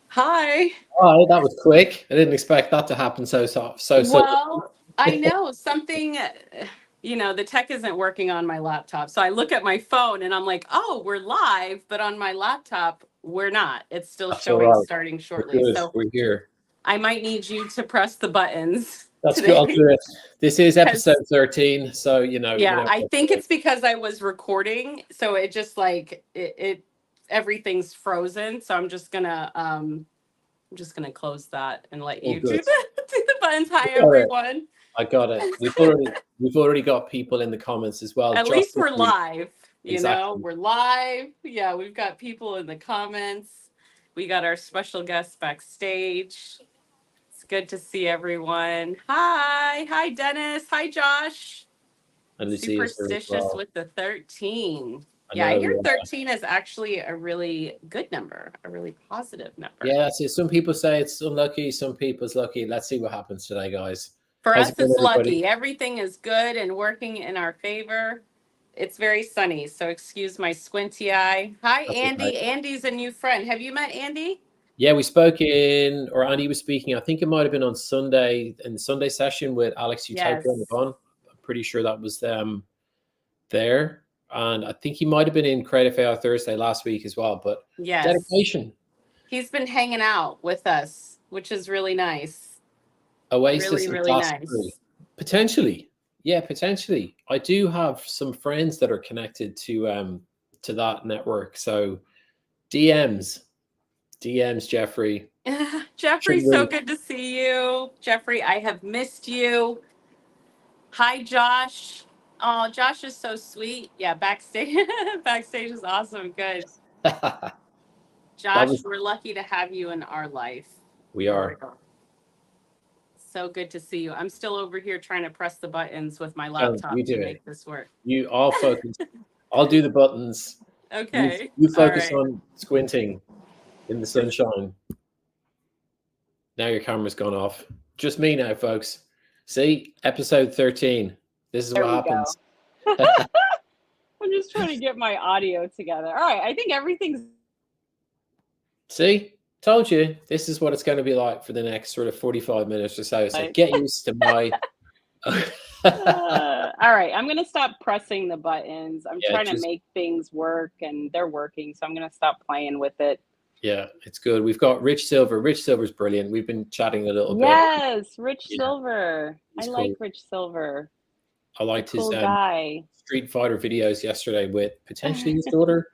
Hi. Oh, that was quick. I didn't expect that to happen so soft, so soon. Well, I know something, the tech isn't working on my laptop. So I look at my phone and I'm like, oh, we're live. But on my laptop, we're not. It's still That's all showing right. starting We're shortly. good. So We're here. I might need you to press the buttons That's good. I'll today. do it. This is episode Because, 13, so yeah, I what think to do. it's because I was recording. So it just like, everything's frozen. So I'm just gonna close that and let All you good. do the buttons. Hi Got it. everyone. I got it. We've already got people in the comments as well. At Josh, least we're live, exactly. We're live. Yeah, we've got people in the comments. We got our special guests backstage. It's good to see everyone. Hi. Hi Dennis. Hi Josh. And Lucy is here as Superstitious well. with the 13. I Yeah, I know. hear 13 is actually a really good number, a really positive number. Yeah. See, some people say it's unlucky. Some people's lucky. Let's see what happens today, guys. For How's it us, going, it's everybody? lucky. Everything is good and working in our favor. It's very sunny, so excuse my squinty eye. Hi, That's okay. Andy. Andy's a new friend. Have you met Andy? Yeah, we spoke or Andy was speaking. I think it might have been on Sunday in the Sunday session with Alex Utopia on the Yes. phone. I'm pretty sure that was them there. And I think he might have been in Creative AI Thursday last week as well. But Yes. dedication, He's been hanging out with us, which is really nice. Really, Oasis and really Glastonbury. nice. Potentially. Yeah, potentially. I do have some friends that are connected to that network. So DMs, DMs, Jeffrey. Jeffrey, Should so really good to see you. Jeffrey, I have missed you. Hi, Josh. Oh, Josh is so sweet. Yeah, backstage. Backstage is awesome. Good. that Josh, was we're lucky to have you in our life. we For are. real. So good to see you. I'm still over here trying to press the buttons with my Don't laptop you to do it. make this work. I'll focus. I'll do the buttons. You Okay. you All focus right. on squinting in the sunshine. Now your camera's gone off. Just me now, folks. See, episode 13. This is There what we go. happens. I'm just trying to get my audio together. All right. I think everything's. See, told you. This is what it's going to be like for the next sort of 45 minutes or so. So get used to my. All right. I'm going to stop pressing the buttons. I'm Yeah, trying to just make things work, and they're working. So I'm going to stop playing with it. yeah, it's good. We've got Rich Silver. Rich Silver's brilliant. We've been chatting a little bit. Yes. Rich Yeah, Silver. I he's like cool. Rich Silver. I He's a liked his cool guy. Street Fighter videos yesterday with potentially his daughter,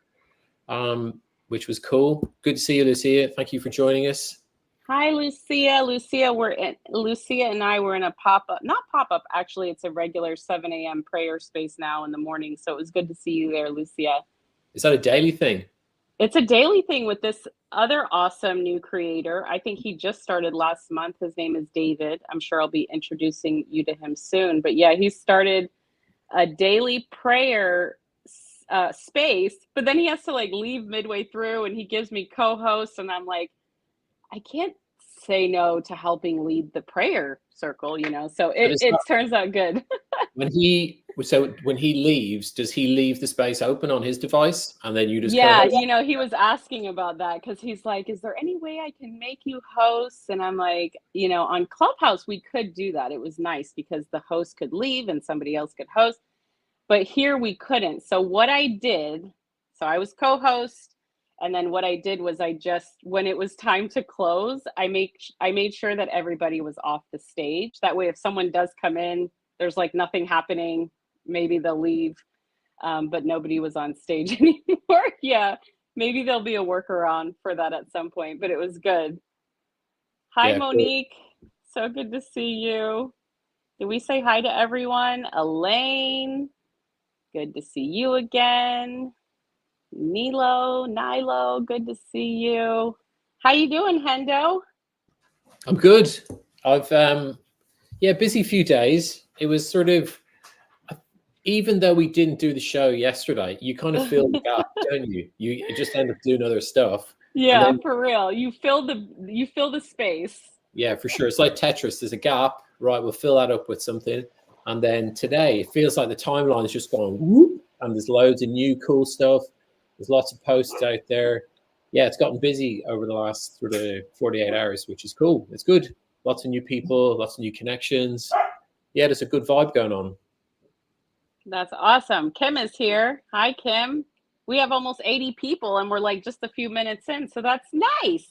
which was cool. Good to see you, Lucia. Thank you for joining us. Hi, Lucia. Lucia and I were in a pop-up, not pop-up, actually, it's a regular 7 a.m. prayer space now in the morning. So it was good to see you there, Lucia. Is that a daily thing? It's a daily thing with this other awesome new creator. I think he just started last month. His name is David. I'm sure I'll be introducing you to him soon. But yeah, he started a daily prayer space, but then he has to like leave midway through and he gives me co-hosts and I'm like, I can't say no to helping lead the prayer circle, So But it turns out good. when he leaves, does he leave the space open on his device and then you just Yeah, co-host? he was asking about that because he's like, is there any way I can make you hosts? And I'm like, on Clubhouse, we could do that. It was nice because the host could leave and somebody else could host. But here we couldn't. So what I did, so I was co-host, and then what I did was when it was time to close, I made sure that everybody was off the stage. That way, if someone does come in, there's like nothing happening. Maybe they'll leave, but nobody was on stage anymore. Yeah, maybe there'll be a workaround for that at some point. But it was good. Hi, Yeah, cool. Monique. So good to see you. Did we say hi to everyone? Elaine. Good to see you again. Nilo, good to see you. How you doing, Hendo? I'm good. I've busy few days. It was sort of, even though we didn't do the show yesterday, you kind of feel the gap, don't you? You just end up doing other stuff. And Yeah, then for real. You fill the space. yeah, for sure. It's like Tetris. There's a gap, right? We'll fill that up with something. And then today, it feels like the timeline is just going whoop, and there's loads of new cool stuff. There's lots of posts out there. yeah, it's gotten busy over the last sort of 48 hours, which is cool. It's good. Lots of new people, lots of new connections. Yeah, there's a good vibe going on. That's awesome. Kim is here. Hi, Kim. We have almost 80 people and we're like just a few minutes in. So that's nice.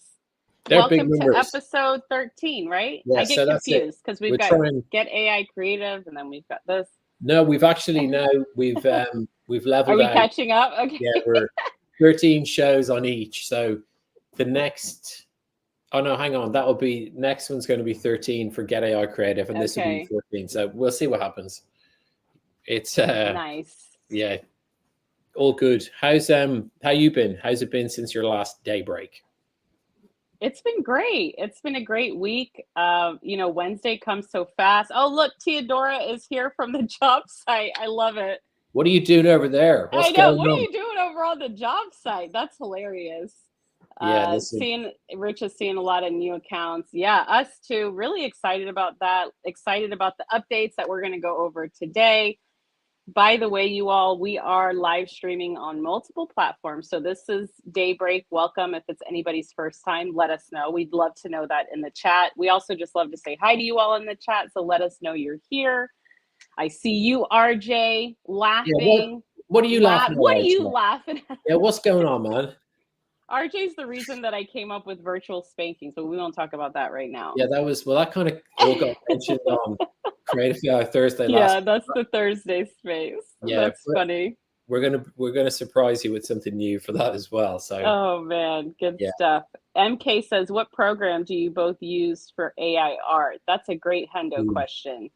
They're big Welcome to numbers. episode 13, right? Yeah, I get so that's it. confused because we've We're got trying. Get AI Creative and then we've got this. No, we've actually now we've Are leveled we out. catching up? Okay. Yeah, we're 13 shows on each. So the next, oh no, hang on, that will be next one's going to be 13 for Get AI Creative, and this will be Okay. 14. So we'll see what happens. It's Nice. yeah, all good. How you been? How's it been since your last Daybreak? It's been great. It's been a great week. Wednesday comes so fast. Oh, look, Theodora is here from the job site. I love it. What are you doing over there? What's I know. going What are on? you doing over on the job site? That's hilarious. Yeah, listen. Seeing Rich is seeing a lot of new accounts. Yeah, us too. Really excited about that. Excited about the updates that we're going to go over today. By the way, you all, we are live streaming on multiple platforms. So this is Daybreak. Welcome. If it's anybody's first time, let us know. We'd love to know that in the chat. We also just love to say hi to you all in the chat. So let us know you're here. I see you, RJ, laughing. Yeah, what are you laughing at? What are you laughing at? Yeah, what's going on, man? RJ's the reason that I came up with virtual spankings, but we won't talk about that right now. Yeah, that kind of all got mentioned on Creative AI Thursday last. Yeah, that's the Thursday space. Yeah, that's funny. We're gonna surprise you with something new for that as well. So oh man, good stuff. MK says, what program do you both use for AI art? That's a great hundo question.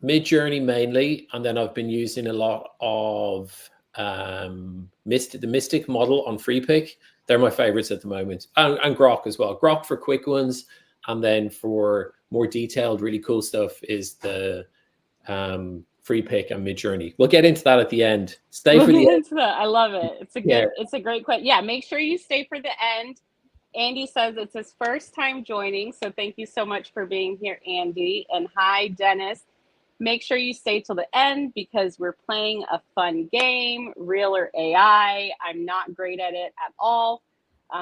Midjourney mainly, and then I've been using a lot of the Mystic model on FreePick. They're my favorites at the moment, and Grok as well. Grok for quick ones, and then for more detailed, really cool stuff is the FreePick and Midjourney. We'll get into that at the end. Stay for the end. I love it. It's a good. It's a great question. Yeah, make sure you stay for the end. Andy says it's his first time joining, so thank you so much for being here, Andy. And hi, Dennis. Make sure you stay till the end because we're playing a fun game, real or AI. I'm not great at it at all.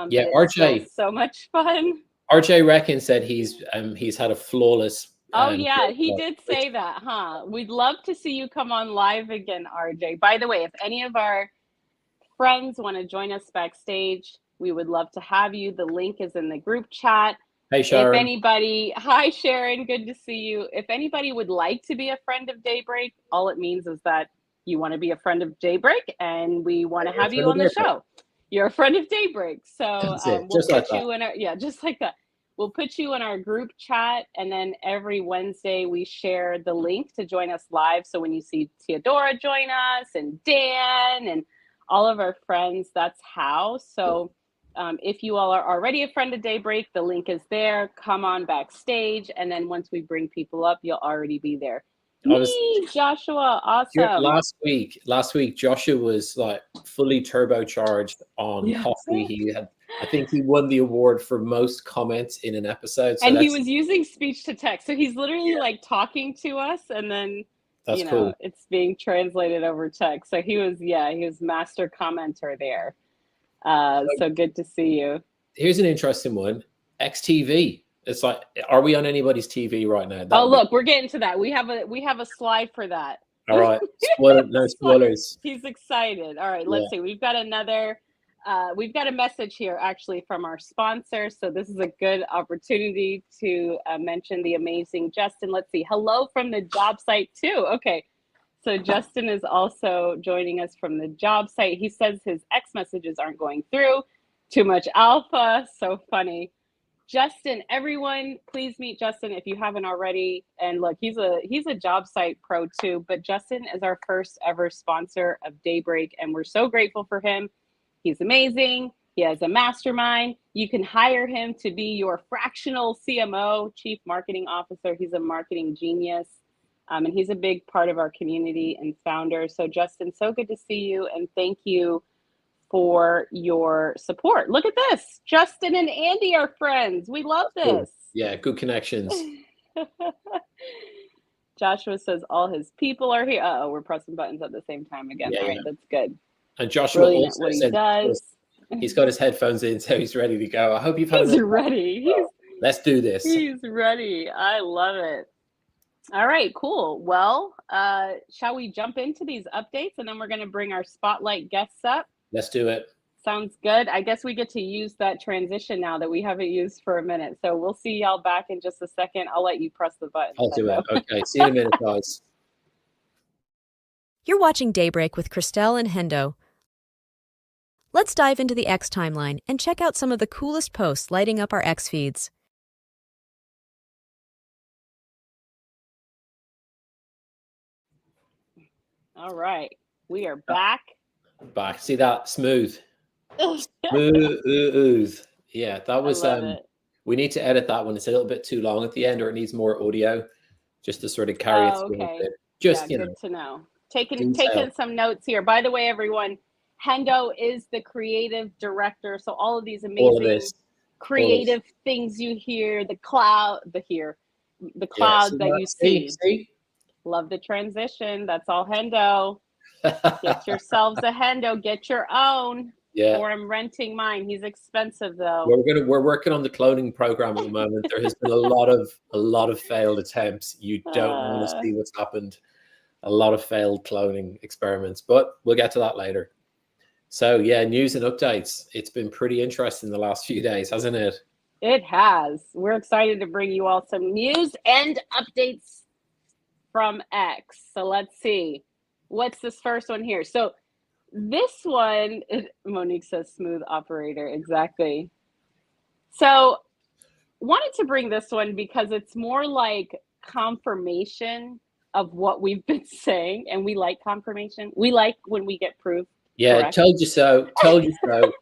Yeah, but it's RJ. So much fun. RJ reckons said he's had a flawless. Oh yeah, he did say that, huh? We'd love to see you come on live again, RJ. By the way, if any of our friends want to join us backstage, we would love to have you. The link is in the group chat. Hey, Sharon. If anybody, hi Sharon, good to see you. If anybody would like to be a friend of Daybreak, all it means is that you want to be a friend of Daybreak and we want to have you on the show. You're a friend of Daybreak. So we'll put you in our, just like that. We'll put you in our group chat, and then every Wednesday we share the link to join us live. So when you see Theodora join us and Dan and all of our friends, that's how. So if you all are already a friend of Daybreak, the link is there. Come on backstage, and then once we bring people up, you'll already be there. Joshua, awesome. Last week, Joshua was like fully turbocharged on coffee. I think he won the award for most comments in an episode. So and he was using speech to text. So he's literally like talking to us, and then cool. It's being translated over text. So he was master commenter there. So good to see you. Here's an interesting one. XTV. It's like, are we on anybody's TV right now? Look, we're getting to that. We have a slide for that. All right. No spoilers. He's excited. All right, let's see. We've got a message here actually from our sponsor. So this is a good opportunity to mention the amazing Justin. Let's see. Hello from the job site too. Okay. So Justin is also joining us from the job site. He says his X messages aren't going through. Too much alpha. So funny. Justin, everyone, please meet Justin if you haven't already. And look, he's a job site pro too. But Justin is our first ever sponsor of Daybreak, and we're so grateful for him. He's amazing. He has a mastermind. You can hire him to be your fractional CMO, Chief Marketing Officer. He's a marketing genius. And he's a big part of our community and founder. So Justin, so good to see you. And thank you for your support. Look at this. Justin and Andy are friends. We love this. Yeah, good connections. Joshua says all his people are here. Uh-oh, we're pressing buttons at the same time again. All right, that's good. And Joshua brilliant at also what he said does. he's got his headphones in, so he's ready to go. I hope you've had He's enough. ready. Let's do this. He's ready. I love it. All right, cool. Well, shall we jump into these updates and then we're going to bring our spotlight guests up? Let's do it. Sounds good. I guess we get to use that transition now that we haven't used for a minute. So we'll see y'all back in just a second. I'll let you press the button. I'll do it. Okay. See you in a minute, guys. You're watching Daybreak with Christelle and Hendo. Let's dive into the X timeline and check out some of the coolest posts lighting up our X feeds. All right. We are back. Back. See that? Smooth. Smooth. Yeah, that was we need to edit that one. It's a little bit too long at the end, or it needs more audio just to sort of carry it through. Okay. Just good to know. Taking some notes here. By the way, everyone, Hendo is the creative director. So all of these amazing creative things you hear, the cloud that you see. Love the transition. That's all Hendo. Get yourselves a Hendo. Get your own. Yeah. Or I'm renting mine. He's expensive though. We're working on the cloning program at the moment. There has been a lot of failed attempts. You don't want to see what's happened. A lot of failed cloning experiments, but we'll get to that later. So yeah, news and updates. It's been pretty interesting the last few days, hasn't it? It has. We're excited to bring you all some news and updates from X. So let's see. What's this first one here? So this one, Monique says smooth operator. Exactly. So wanted to bring this one because it's more like confirmation of what we've been saying. And we like confirmation. We like when we get proof. Yeah, correct? Told you so. Told you so.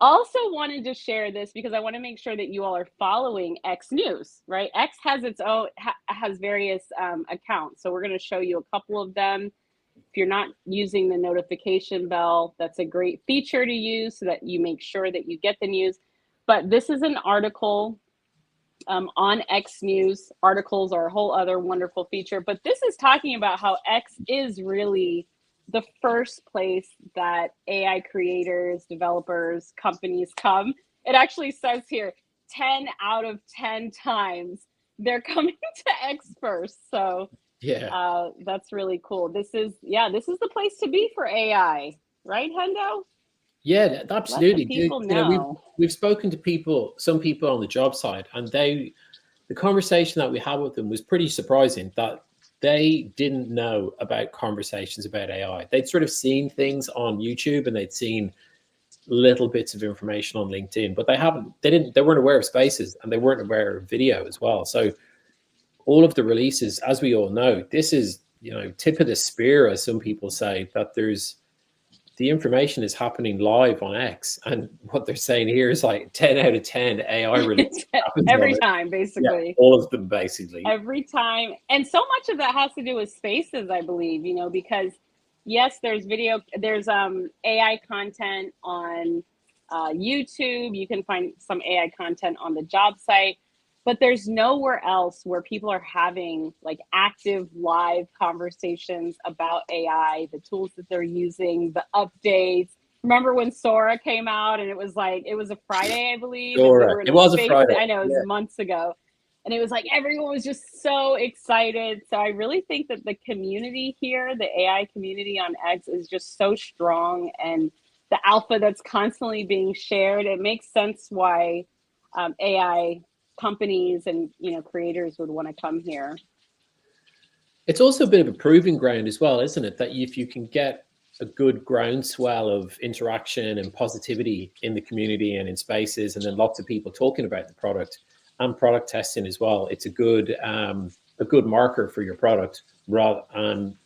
Also wanted to share this because I want to make sure that you all are following X News, right? X has its own, has various accounts. So we're going to show you a couple of them. If you're not using the notification bell, that's a great feature to use so that you make sure that you get the news. But this is an article on X News. Articles are a whole other wonderful feature. But this is talking about how X is really the first place that AI creators, developers, companies come. It actually says here, 10 out of 10 times they're coming to X first. So yeah, that's really cool. This is the place to be for AI, right, Hendo? Yeah, absolutely. People know. We've spoken to some people on the job side, and the conversation that we had with them was pretty surprising that they didn't know about conversations about AI. They'd sort of seen things on YouTube and they'd seen little bits of information on LinkedIn, but they weren't aware of spaces and they weren't aware of video as well. So all of the releases, as we all know, this is, tip of the spear, as some people say, that the information is happening live on X. And what they're saying here is like 10 out of 10 AI releases every time, basically. Yeah, all of them, basically. Every time. And so much of that has to do with spaces, I believe, because yes, there's AI content on YouTube. You can find some AI content on the job site. But there's nowhere else where people are having like active live conversations about AI, the tools that they're using, the updates. Remember when Sora came out and it was a Friday, I believe. Sora. It was a Friday. I know, it was months ago. And it was like everyone was just so excited. So I really think that the community here, the AI community on X, is just so strong. And the alpha that's constantly being shared, it makes sense why AI companies and creators would want to come here. It's also a bit of a proving ground as well, isn't it? That if you can get a good groundswell of interaction and positivity in the community and in spaces, and then lots of people talking about the product and product testing as well, it's a good marker for your product. And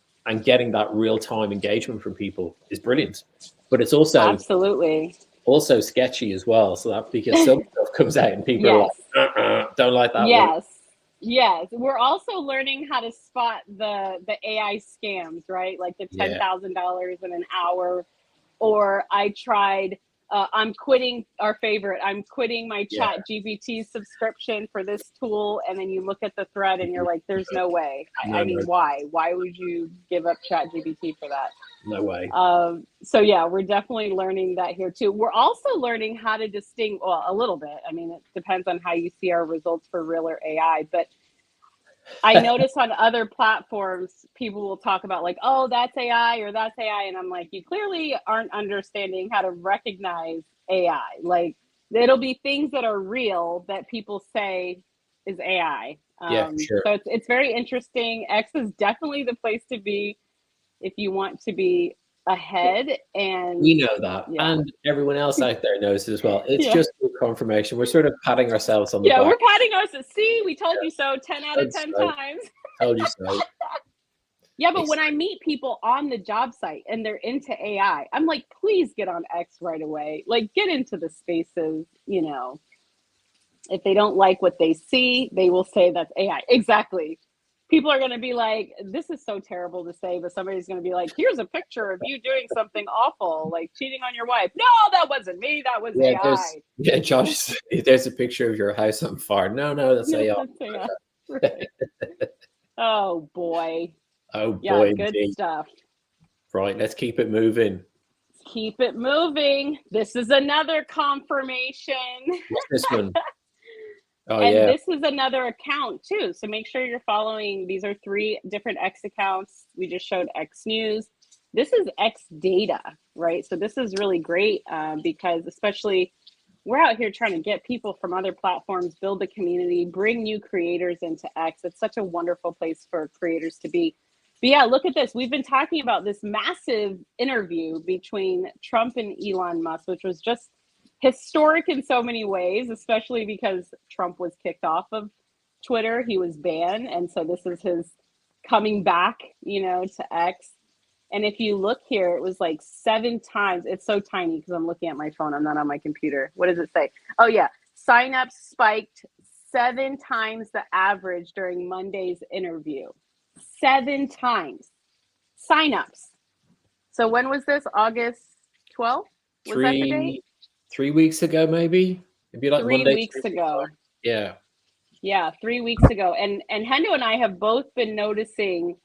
getting that real-time engagement from people is brilliant. But it's also absolutely also sketchy as well, so that because some stuff comes out and people are like, don't like that. Yes. We're also learning how to spot the AI scams, right? Like the $10,000 in an hour, or I tried. I'm quitting my Chat GPT subscription for this tool, and then you look at the thread and you're like, "There's no way." I mean, why? Why would you give up Chat GPT for that? No way. So yeah, we're definitely learning that here too. We're also learning how to distinguish, well, a little bit. I mean, it depends on how you see our results for real or AI, but I notice on other platforms, people will talk about like, oh, that's AI or that's AI. And I'm like, you clearly aren't understanding how to recognize AI. Like, it'll be things that are real that people say is AI. Yeah, for sure. So it's very interesting. X is definitely the place to be if you want to be ahead. And We know that, yeah, and everyone else out there knows it as well. It's yeah. just good confirmation. We're sort of patting ourselves on the Yeah, back. we're patting ourselves. See, we told you so 10 out of Told 10 you so. times. Told you so. Yeah, but when I meet people on the job site and they're into AI, I'm like, please get on X right away. Like, get into the spaces, you know. If they don't like what they see, they will say that's AI. Exactly. People are going to be like, this is so terrible to say, but somebody's going to be like, here's a picture of you doing something awful, like cheating on your wife. No, that wasn't me. That was AI. Josh. There's a picture of your house on fire. No, that's No, AI. that's AI. Right. Oh, boy. Oh Yeah, boy, good indeed. stuff. Right, let's keep it moving. Keep it moving. This is another confirmation. What's this one? Oh And yeah, this is another account too. So make sure you're following. These are 3 different X accounts. We just showed X News. This is X Data, right? So this is really great because especially we're out here trying to get people from other platforms, build the community, bring new creators into X. It's such a wonderful place for creators to be. But yeah, look at this. We've been talking about this massive interview between Trump and Elon Musk, which was just historic in so many ways, especially because Trump was kicked off of Twitter. He was banned. And so this is his coming back, you know, to X. And if you look here, it was like 7 times. It's so tiny because I'm looking at my phone. I'm not on my computer. What does it say? Oh, yeah. Signups spiked 7 times the average during Monday's interview. 7 times. Signups. So when was this? August 12th? Was that the date? 3 weeks ago, maybe. It'd be like 3 Monday, weeks Tuesday ago. time. Yeah. Yeah, 3 weeks ago. And Hendo and I have both been noticing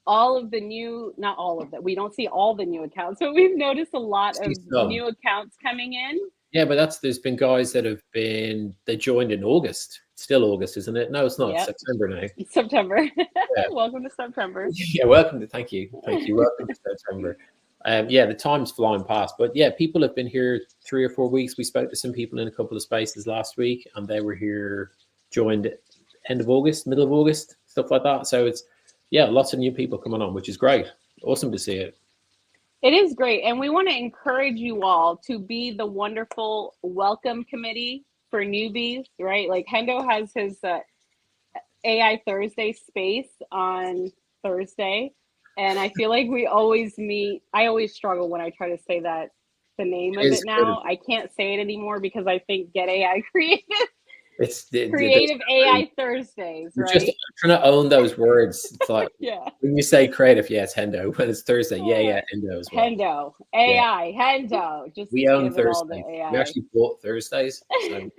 all of the new, not all of that. We don't see all the new accounts, but we've noticed a lot See of some. new accounts coming in. Yeah, but there's been guys that they joined in August. It's still August, isn't it? No, it's not. It's Yep. September now. September. Yeah. Welcome to September. Yeah, thank you. Welcome to September. Yeah, the time's flying past, but yeah, people have been here 3 or 4 weeks. We spoke to some people in a couple of spaces last week, and they were here, joined end of August, middle of August, stuff like that. So it's lots of new people coming on, which is great. Awesome to see it. It is great. And we want to encourage you all to be the wonderful welcome committee for newbies, right? Like Hendo has his AI Thursday space on Thursday. And I feel like we always meet. I always struggle when I try to say that the name of it now. I can't say it anymore because I think Get AI Creative. It's Creative AI Thursdays, we're right? just trying to own those words. It's like Yeah. when you say creative, it's Hendo. When it's Thursday, Hendo as well. Hendo, AI, Hendo. Just we own give it all to Thursday. AI. We actually bought Thursdays, so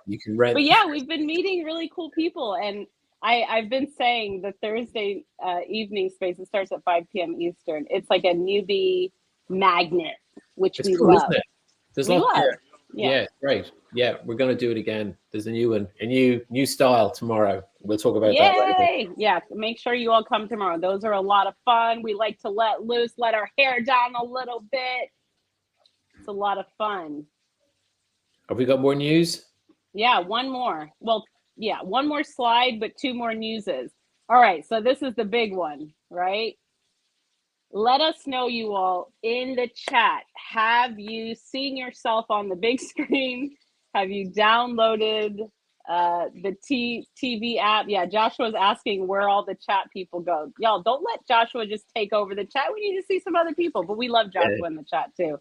you can rent. But yeah, we've been meeting really cool people, and I've been saying the Thursday evening space, it starts at 5 p.m. Eastern. It's like a newbie magnet, which It's we cool, love. isn't it? There's We lots love. there. Yeah. Great. Yeah, we're gonna do it again. There's a new one, a new style tomorrow. We'll talk about that later. Yay! Yeah, make sure you all come tomorrow. Those are a lot of fun. We like to let loose, let our hair down a little bit. It's a lot of fun. Have we got more news? Yeah, one more. Well, yeah, one more slide, but 2 more newses. All right, so this is the big one, right? Let us know, you all, in the chat. Have you seen yourself on the big screen? Have you downloaded the TV app? Yeah, Joshua's asking where all the chat people go. Y'all, don't let Joshua just take over the chat. We need to see some other people, but we love Joshua in the chat too.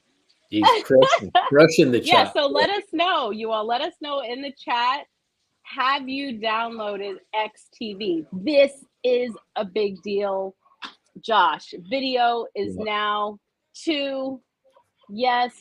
He's crushing the chat. Yeah, so let us know, you all. Let us know in the chat. Have you downloaded XTV? This is a big deal. Josh, video is now 2. Yes.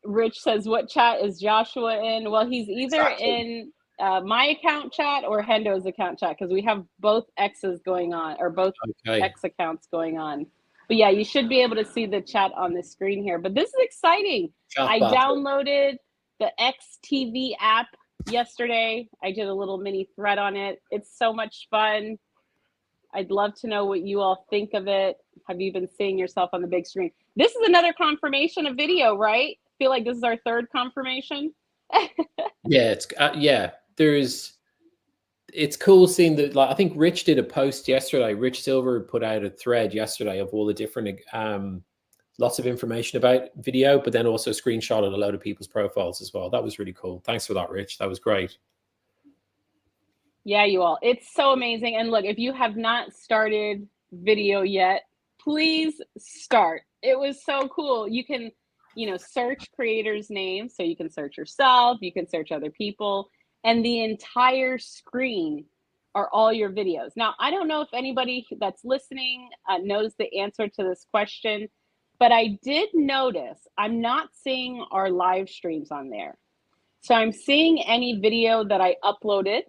Rich says, what chat is Joshua in? Well, he's either in my account chat or Hendo's account chat because we have both X's going on, or both X accounts going on. But yeah, you should be able to see the chat on the screen here. But this is exciting. Chat I battle. downloaded the XTV app yesterday. I did a little mini thread on it. It's so much fun. I'd love to know what you all think of it. Have you been seeing yourself on the big screen? This is another confirmation of video, right? I feel like this is our third confirmation. Yeah, it's cool seeing that. Like, I think Rich did a post yesterday. Rich Silver put out a thread yesterday of all the different lots of information about video, but then also screenshotted a load of people's profiles as well. That was really cool. Thanks for that, Rich. That was great. Yeah, you all. It's so amazing. And look, if you have not started video yet, please start. It was so cool. You can, search creators' names. So you can search yourself, you can search other people, and the entire screen are all your videos. Now, I don't know if anybody that's listening knows the answer to this question, but I did notice I'm not seeing our live streams on there. So I'm seeing any video that I uploaded,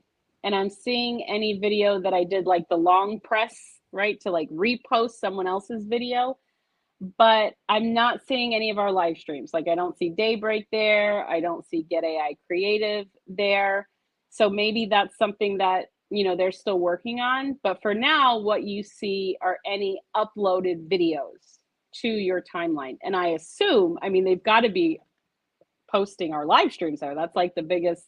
and I'm seeing any video that I did like the long press, right, to like repost someone else's video, but I'm not seeing any of our live streams. Like I don't see Daybreak there. I don't see Get AI Creative there. So maybe that's something that, they're still working on. But for now, what you see are any uploaded videos to your timeline. And I assume, they've got to be posting our live streams there. That's like the biggest,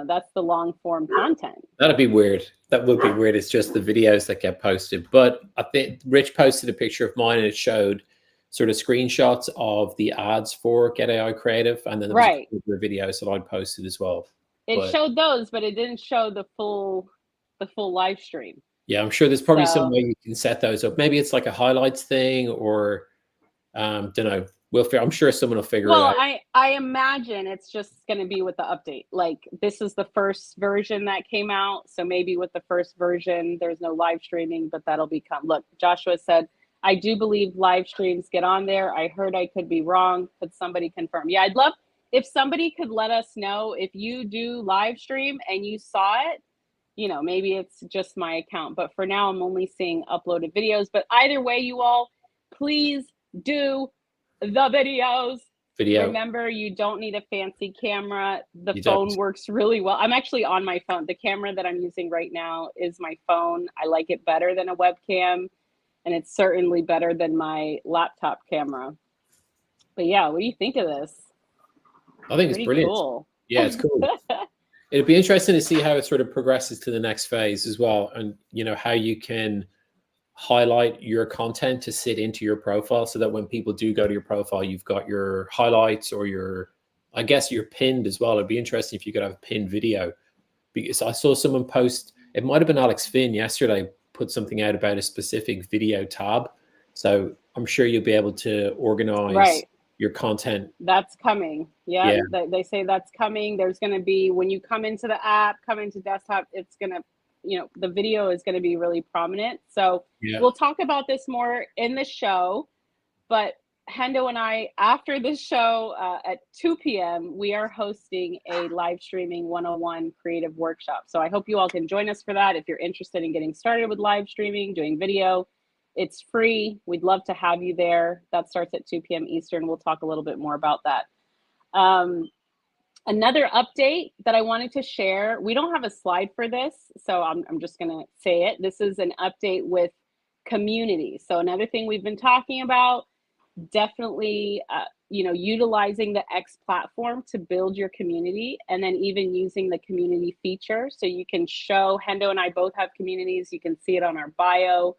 that's the long form content. That'd be weird. That would be weird. It's just the videos that get posted. But I think Rich posted a picture of mine and it showed sort of screenshots of the ads for Get AI Creative, and then there was the videos that I'd posted as well. It showed those, but it didn't show the full live stream. Yeah, I'm sure there's probably some way you can set those up. Maybe it's like a highlights thing, or don't know. I'm sure someone will figure it out. Well, I imagine it's just going to be with the update. Like this is the first version that came out. So maybe with the first version, there's no live streaming, but that'll become, look, Joshua said, I do believe live streams get on there. I heard I could be wrong. Could somebody confirm? Yeah, I'd love if somebody could let us know if you do live stream and you saw it, maybe it's just my account, but for now I'm only seeing uploaded videos. But either way, you all, please do the videos. Remember, you don't need a fancy camera. The phone works really well. I'm actually on my phone. The camera that I'm using right now is my phone. I like it better than a webcam, and it's certainly better than my laptop camera. But yeah, what do you think of this? I think it's brilliant. Cool. Yeah, it's cool. It'd be interesting to see how it sort of progresses to the next phase as well, and how you can highlight your content to sit into your profile, so that when people do go to your profile, you've got your highlights or your pinned as well. It'd be interesting if you could have a pinned video, because I saw someone post, it might have been Alex Finn yesterday, put something out about a specific video tab. So I'm sure you'll be able to organize your content. That's coming. Yeah. They say that's coming. There's going to be, when you come into the app, come into desktop, it's going to, the video is going to be really prominent. So we'll talk about this more in the show, but Hendo and I, after this show at 2 p.m., we are hosting a live streaming 101 creative workshop. So I hope you all can join us for that. If you're interested in getting started with live streaming, doing video, it's free. We'd love to have you there. That starts at 2 p.m. Eastern. We'll talk a little bit more about that. Another update that I wanted to share, we don't have a slide for this, so I'm just going to say it. This is an update with community. So another thing we've been talking about, definitely, utilizing the X platform to build your community, and then even using the community feature. So you can show, Hendo and I both have communities. You can see it on our bio.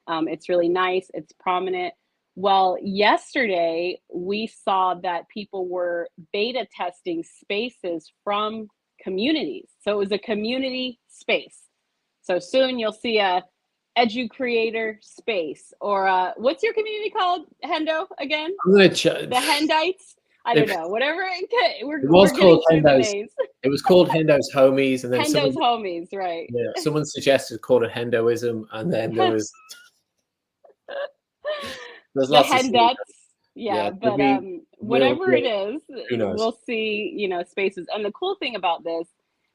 It's really nice. It's prominent. Well, yesterday we saw that people were beta testing spaces from communities. So it was a community space. So soon you'll see a Edu Creator space, or what's your community called, Hendo, again? I'm gonna check. The Hendites? I don't know. Whatever. It was called Hendo's. It was called Hendo's Homies, and then Hendo's Homies, right? Yeah, someone suggested call it Hendoism, and then there was there's the lots Hendettes. Yeah, but whatever it is, who knows? We'll see. Spaces. And the cool thing about this,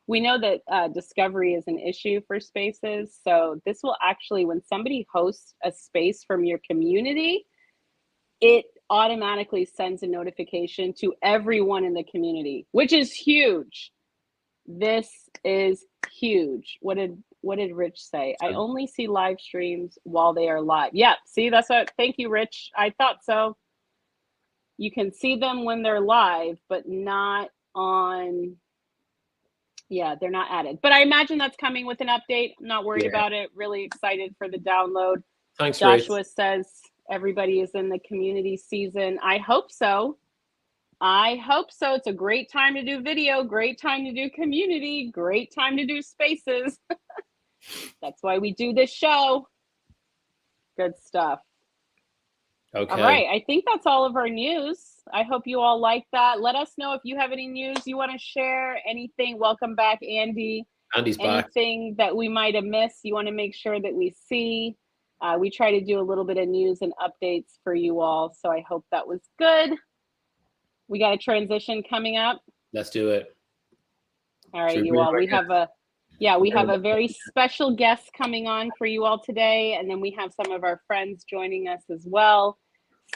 we know that discovery is an issue for spaces. So this will actually, when somebody hosts a space from your community, it automatically sends a notification to everyone in the community, which is huge. This is huge. What did Rich say? I only see live streams while they are live. Yeah, see, that's what, thank you, Rich. I thought so. You can see them when they're live, but not on, yeah, they're not added. But I imagine that's coming with an update. I'm not worried about it. Really excited for the download. Thanks, Joshua Rich. says everybody is in the community season. I hope so. I hope so. It's a great time to do video, great time to do community, great time to do spaces. That's why we do this show. Good stuff. Okay. All right. I think that's all of our news. I hope you all like that. Let us know if you have any news you want to share, anything. Welcome back, Andy. Andy's back. Anything that we might have missed, you want to make sure that we see. We try to do a little bit of news and updates for you all. So I hope that was good. We got a transition coming up. Let's do it. All right, you all. We have a very special guest coming on for you all today, and then we have some of our friends joining us as well.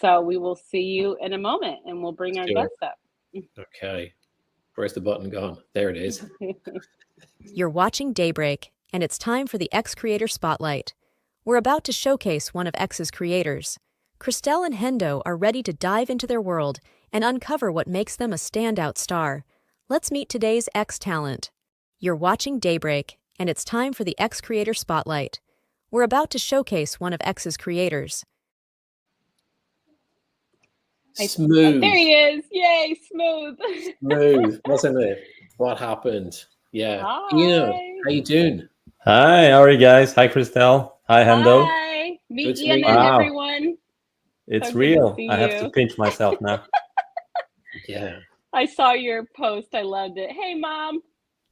So we will see you in a moment, and we'll bring our guests up. Okay. Where's the button gone? There it is. You're watching Daybreak, and it's time for the X Creator Spotlight. We're about to showcase one of X's creators. Christelle and Hendo are ready to dive into their world and uncover what makes them a standout star. Let's meet today's X talent. You're watching Daybreak, and it's time for the X Creator Spotlight. We're about to showcase one of X's creators. Smooth. There he is. Yay, smooth. Smooth, wasn't it? What happened? Yeah. Hi. Ian, how you doing? Hi, how are you guys? Hi, Christelle. Hi, Hendo. Hi. Meet Good to Ian meet and you. Wow. everyone. It's So good to real. see I have you. to pinch myself now. Yeah. I saw your post. I loved it. Hey, Mom.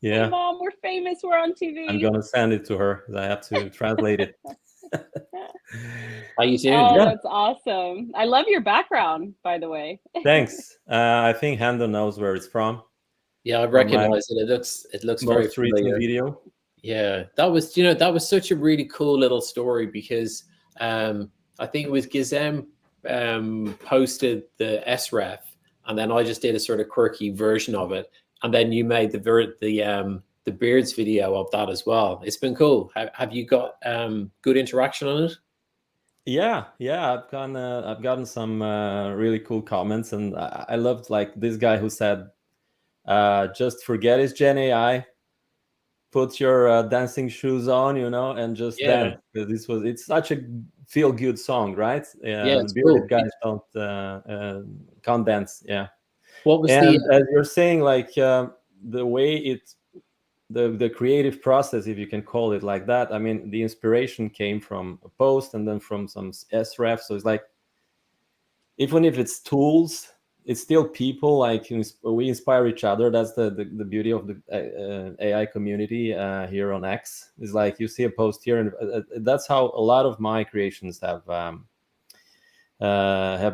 Hey, Yeah, Mom, we're famous. We're on TV. I'm gonna send it to her. I have to translate it. How you doing? Oh, Yeah. that's awesome. I love your background, by the way. Thanks. I think Hendo knows where it's from. Yeah, I recognize it. It looks very Most recent familiar. video. Yeah, that was such a really cool little story because I think it was Gizem posted the SREF, and then I just did a sort of quirky version of it, and then you made the Beards video of that as well. It's been cool. Have you got good interaction on it? Yeah. I've gotten some really cool comments, and I loved like this guy who said, "Just forget it's Gen AI. Put your dancing shoes on, and just dance." Because it's such a feel good song, right? It's Bearded cool. guys can't dance. Yeah. What was And as you're saying, like the way the creative process, if you can call it like that, I mean, the inspiration came from a post and then from some SREF. So it's like, even if it's tools, it's still people. Like we inspire each other. That's the beauty of the AI community here on X. Is like you see a post here, and that's how a lot of my creations have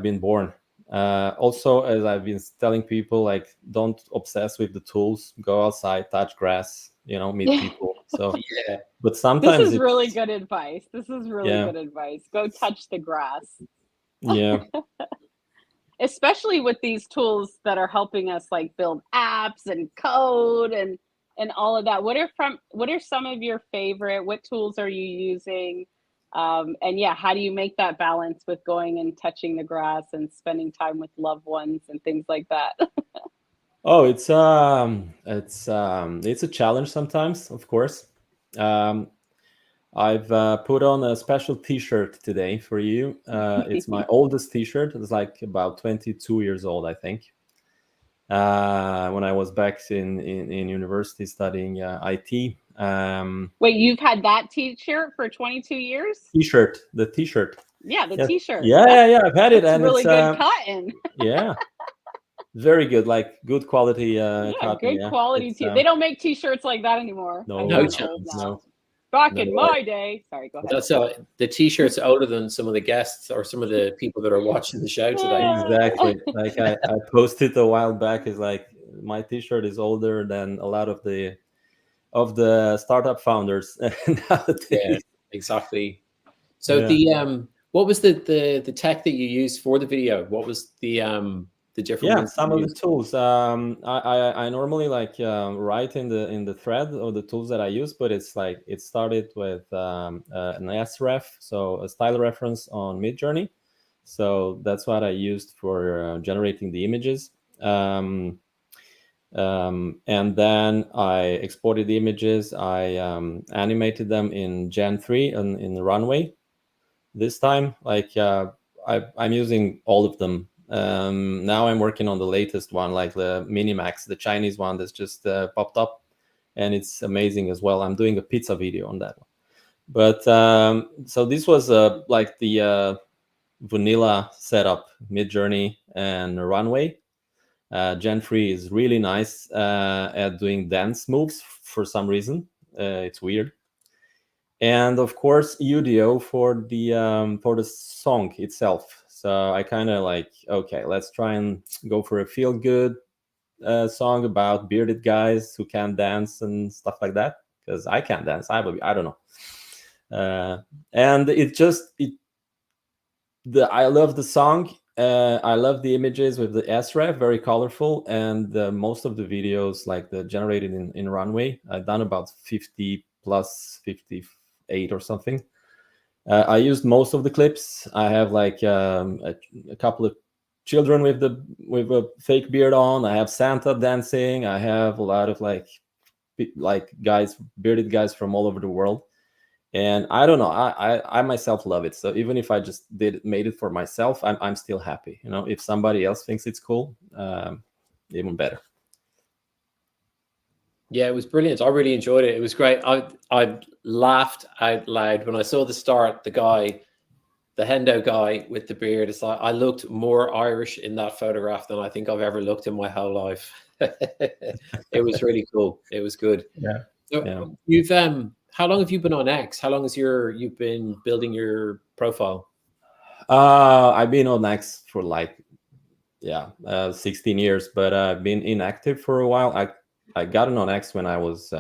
been born. Also, as I've been telling people, like, don't obsess with the tools. Go outside, touch grass, meet people. So, Yeah. but sometimes This is really good advice. This is really Yeah. good advice. Go touch the grass. Yeah. Especially with these tools that are helping us like build apps and code and all of that. What are some of your favorite? What tools are you using? And yeah, how do you make that balance with going and touching the grass and spending time with loved ones and things like that? Oh, it's a challenge sometimes, of course. I've put on a special T-shirt today for you. It's my oldest T-shirt. It's like about 22 years old, I think. When I was back in university studying IT. Wait, you've had that T-shirt for 22 years? T-shirt, the T-shirt. Yeah, the Yeah. T-shirt. Yeah. I've had it, It's and really it's good cotton. yeah, very good, like good quality Yeah, cotton. good Yeah. quality. They don't make T-shirts like that anymore. No, I'm No getting old chance. now. no. Back No in way. my day. Sorry, go ahead. That's the T-shirt's older than some of the guests or some of the people that are watching the show today. Exactly. Like I posted a while back, is like my T-shirt is older than a lot of the of the startup founders Yeah, nowadays. exactly. So Yeah. what was the tech that you used for the video? What was the different Yeah, ones that some you of the used? tools. I normally like write in the thread of the tools that I use, but it's like it started with an sref, so a style reference on Midjourney. So that's what I used for generating the images. And then I exported the images. I animated them in Gen 3 and in the Runway. This time, like I'm using all of them. Now I'm working on the latest one, like the Minimax, the Chinese one that's just popped up, and it's amazing as well. I'm doing a pizza video on that one. But so this was like the vanilla setup, Midjourney and Runway. Gen 3 is really nice at doing dance moves for some reason. It's weird. And of course Udio for the song itself. So I kind of like, okay, let's try and go for a feel good song about bearded guys who can dance and stuff like that, because I can't dance. I don't know. And I love the song. I love the images with the sref, very colorful, and most of the videos, like the generated in Runway, I've done about 50 plus 58 or something. I used most of the clips. I have like a couple of children with a fake beard on. I have Santa dancing. I have a lot of like guys, bearded guys from all over the world. And I don't know, I myself love it. So even if I just made it for myself, I'm still happy. You know, if somebody else thinks it's cool, even better. Yeah, it was brilliant. I really enjoyed it. It was great. I laughed out loud when I saw the start. The guy, the Hendo guy with the beard. It's like I looked more Irish in that photograph than I think I've ever looked in my whole life. It was really cool. It was good. Yeah. So Yeah. you've how long have you been on X? How long has you've been building your profile? I've been on X for like 16 years, but I've been inactive for a while. I got on X when I was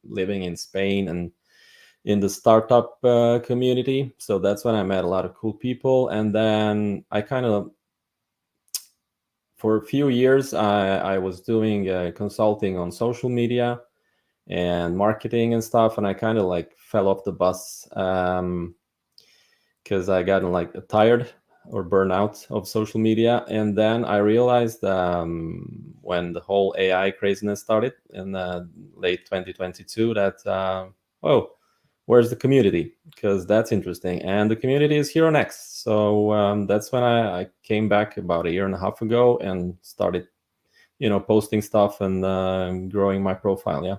living in Spain and in the startup community. So that's when I met a lot of cool people. And then I kind of, for a few years, I was doing consulting on social media and marketing and stuff. And I kind of like fell off the bus because I got like tired or burnout of social media. And then I realized when the whole AI craziness started in late 2022 that, oh, where's the community? Because that's interesting. And the community is here on X. So that's when I came back about a year and a half ago and started, posting stuff and growing my profile. Yeah.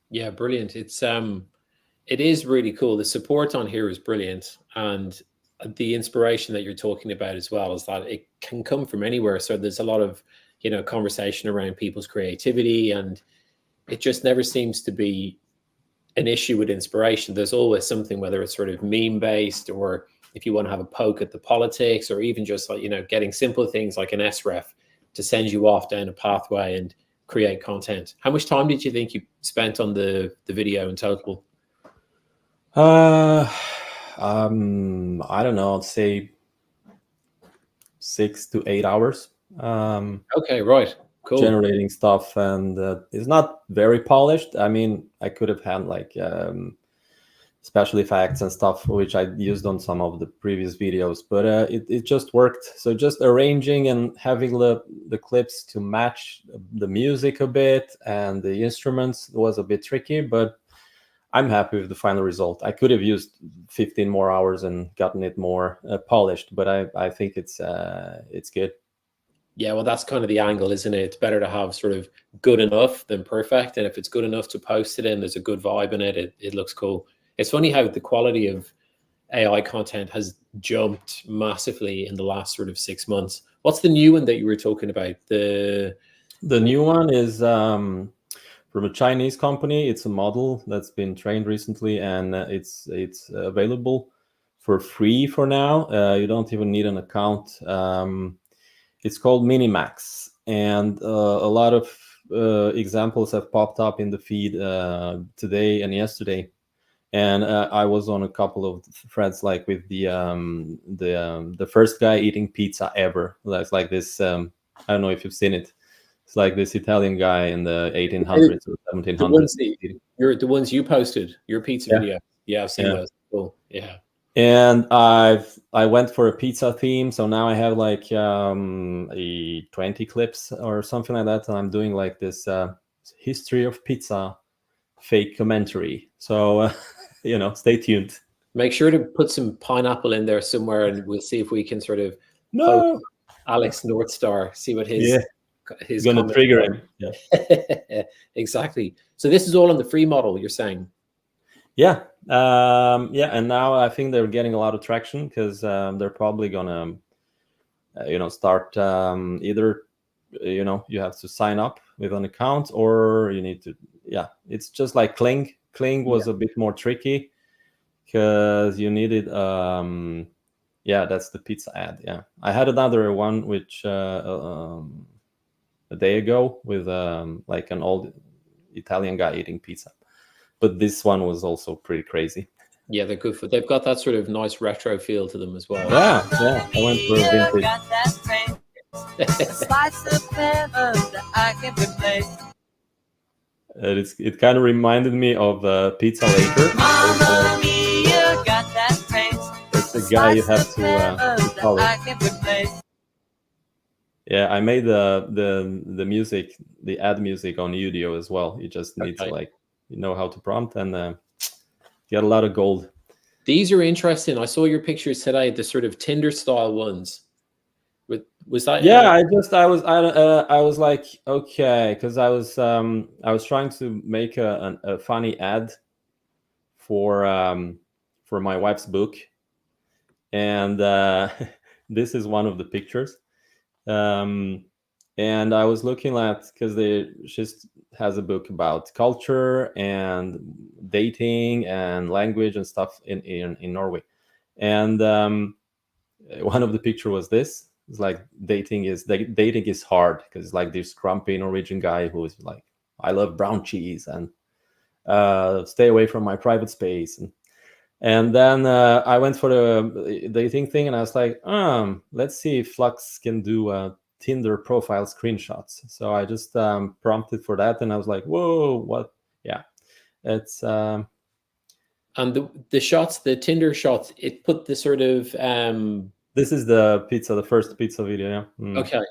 Yeah, brilliant. It is really cool. The support on here is brilliant, and the inspiration that you're talking about as well is that it can come from anywhere. So there's a lot of conversation around people's creativity, and it just never seems to be an issue with inspiration. There's always something, whether it's sort of meme based, or if you want to have a poke at the politics, or even just like getting simple things like an sref to send you off down a pathway and create content. How much time did you think you spent on the video in total? I don't know. I'd say 6 to 8 hours. Okay, right, cool. Generating stuff, and it's not very polished. I mean, I could have had like special effects and stuff, which I used on some of the previous videos, but it just worked. So just arranging and having the clips to match the music a bit and the instruments was a bit tricky, but I'm happy with the final result. I could have used 15 more hours and gotten it more polished, but I think it's good. Yeah, well, that's kind of the angle, isn't it? It's better to have sort of good enough than perfect. And if it's good enough to post it in, there's a good vibe in it, it looks cool. It's funny how the quality of AI content has jumped massively in the last sort of 6 months. What's the new one that you were talking about? The new one is from a Chinese company. It's a model that's been trained recently, and it's available for free for now. You don't even need an account. It's called Minimax, and a lot of examples have popped up in the feed today and yesterday, and I was on a couple of threads, like with the first guy eating pizza ever. That's like this. I don't know if you've seen it. It's like this Italian guy in the 1800s or 1700s. The ones you posted, your pizza video. Yeah, I've seen those. Cool. Yeah. And I went for a pizza theme, so now I have like a 20 clips or something like that, and I'm doing like this history of pizza fake commentary. So stay tuned. Make sure to put some pineapple in there somewhere, and we'll see if we can sort of poke Alex Northstar, see what his gonna trigger him. Yeah. Exactly. So this is all on the free model, you're saying? Yeah. And now I think they're getting a lot of traction because they're probably gonna start either you have to sign up with an account, or you need to it's just like Kling was a bit more tricky because you needed that's the pizza ad. I had another one which a day ago with like an old Italian guy eating pizza, but this one was also pretty crazy. Yeah, they're good they've got that sort of nice retro feel to them as well. Yeah. I went for a vintage. It kind of reminded me of Pizza Later. Mamma mia, got that taste. It's the guy you have to follow. Yeah, I made the music, the ad music on Udio as well. You just need to know how to prompt, and get a lot of gold. These are interesting. I saw your pictures today, the sort of Tinder style ones. Was that? Yeah, I was like, okay, because I was trying to make a funny ad for my wife's book, and this is one of the pictures. And I was looking at, because she has a book about culture and dating and language and stuff in Norway, and one of the picture was this. It's like dating is hard because it's like this grumpy Norwegian guy who is like, I love brown cheese and stay away from my private space, and then I went for the dating thing, and I was like, let's see if Flux can do Tinder profile screenshots. So I just prompted for that, and I was like, whoa, what? Yeah, it's and the shots, the Tinder shots, it put the sort of this is the first pizza video. Yeah. Okay.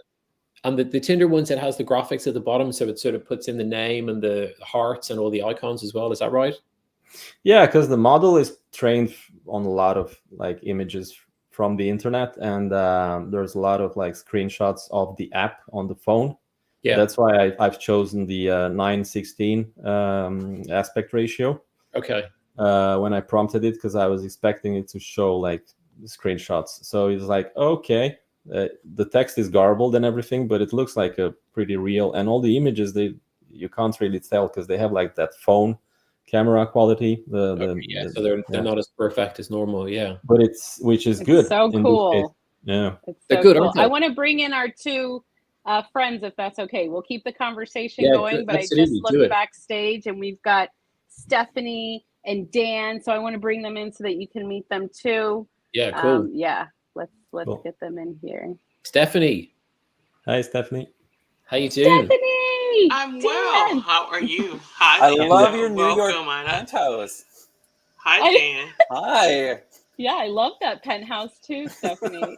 And the Tinder ones, it has the graphics at the bottom, so it sort of puts in the name and the hearts and all the icons as well. Is that right? Yeah, because the model is trained on a lot of like images from the internet, and there's a lot of like screenshots of the app on the phone. Yeah, that's why I've chosen the 9:16 aspect ratio. Okay. When I prompted it, because I was expecting it to show like screenshots. So it's like, okay, the text is garbled and everything, but it looks like a pretty real, and all the images you can't really tell because they have like that phone camera quality. So they're not as perfect as normal. Yeah, but which is good. So cool. Yeah, they're good. Cool. I want to bring in our two friends, if that's okay. We'll keep the conversation going, but absolutely. I just looked backstage, and we've got Stephanie and Dan, so I want to bring them in so that you can meet them too. Yeah, cool. Let's cool. Get them in here. Stephanie. Hi, Stephanie. How you doing? Stephanie! I'm well. How are you? Hi, I love your New York penthouse. Hi, Dan. Hi. Yeah, I love that penthouse too, Stephanie.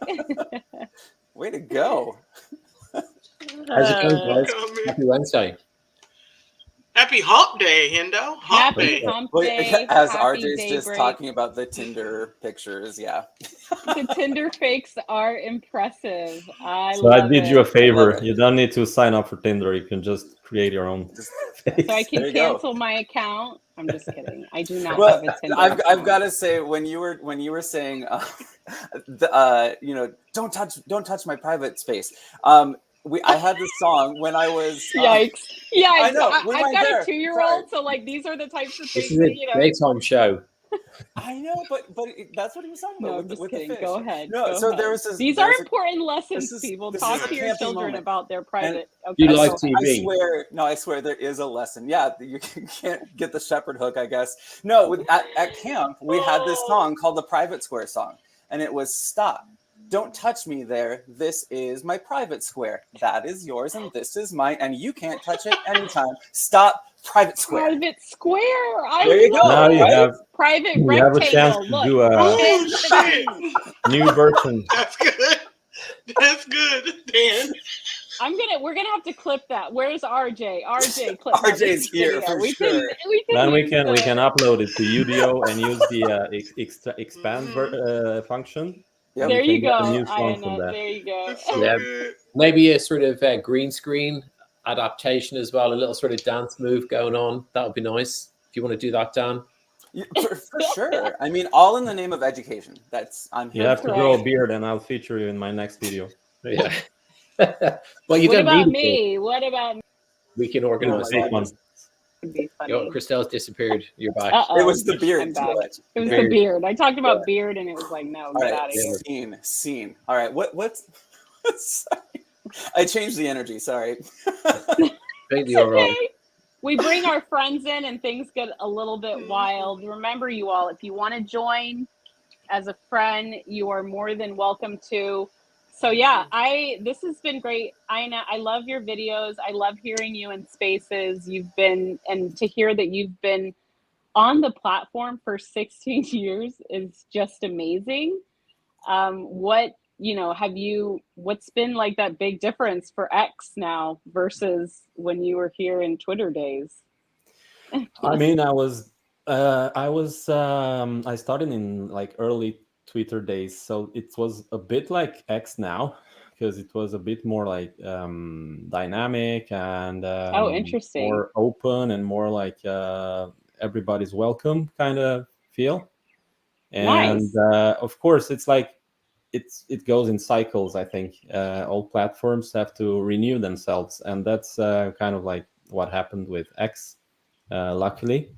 Way to go. How's it going, guys? Happy Wednesday. Happy Hump Day, Hendo. Hump Day. Hump Day. As RJ's just talking about the Tinder pictures, yeah. The Tinder fakes are impressive. I did you a favor. You don't need to sign up for Tinder. You can just create your own. So I can cancel my account. I'm just kidding. I do not have a Tinder. I've got to say, when you were saying, don't touch my private space. I had this song when I was yikes. Yeah, I know. I've got a 2-year-old, so like these are the types of things. This is a daytime show. I know, but that's what he was talking about No, I'm with, just with kidding. the fish. Go ahead. No, go so ahead. there was this. These there are was a- important lessons, this is people. this Talk is a to your camping children moment. about their private. You Okay, like go ahead. I TV? swear, no, I swear there is a lesson. Yeah, you can't get the shepherd hook, I guess. No, at camp, we had this song called the Private Square song, and it was stop. Don't touch me there. This is my private square. That is yours, and this is mine, and you can't touch it anytime. Stop, private square. Private square. There you go. Now you Right? have Private you have a chance rectangle. to Look. do a Oh shit! new version. That's good. That's good, Dan. We're gonna have to clip that. Where's RJ? RJ, clip that. This RJ's here video. for We sure. Then we use can the- upload it to UDO and use the expand function. Yep. and we There you can get a go. new song from Ayana, that. there you go. That's so Yeah. good. Maybe a sort of green screen adaptation as well, a little sort of dance move going on. That would be nice if you want to do that, Dan. For sure. I mean, all in the name of education. I'm You here have for to it. grow a beard, and I'll feature you in my next video. Yeah. Well, you What don't about need me? What about me? We can Oh organize my that. goodness. It'd be funny. Yo, Christelle's disappeared. You're back. Uh-oh. It was the beard. I'm too back. much. It was Beard. the beard. I talked about beard, and it was like, no, All get right, out of here. scene. All right, what's? Sorry. I changed the energy. Sorry. Completely all right. Okay. We bring our friends in, and things get a little bit wild. Remember, you all, if you want to join as a friend, you are more than welcome to. So yeah, this has been great. Ina, I love your videos. I love hearing you in spaces. And to hear that you've been on the platform for 16 years is just amazing. What's been like that big difference for X now versus when you were here in Twitter days? I mean, I started in like early Twitter days, so it was a bit like X now because it was a bit more like dynamic and Interesting. more open and more like everybody's welcome kind of feel. And Nice. of course, it's like it goes in cycles. I think all platforms have to renew themselves, and that's kind of like what happened with X, luckily.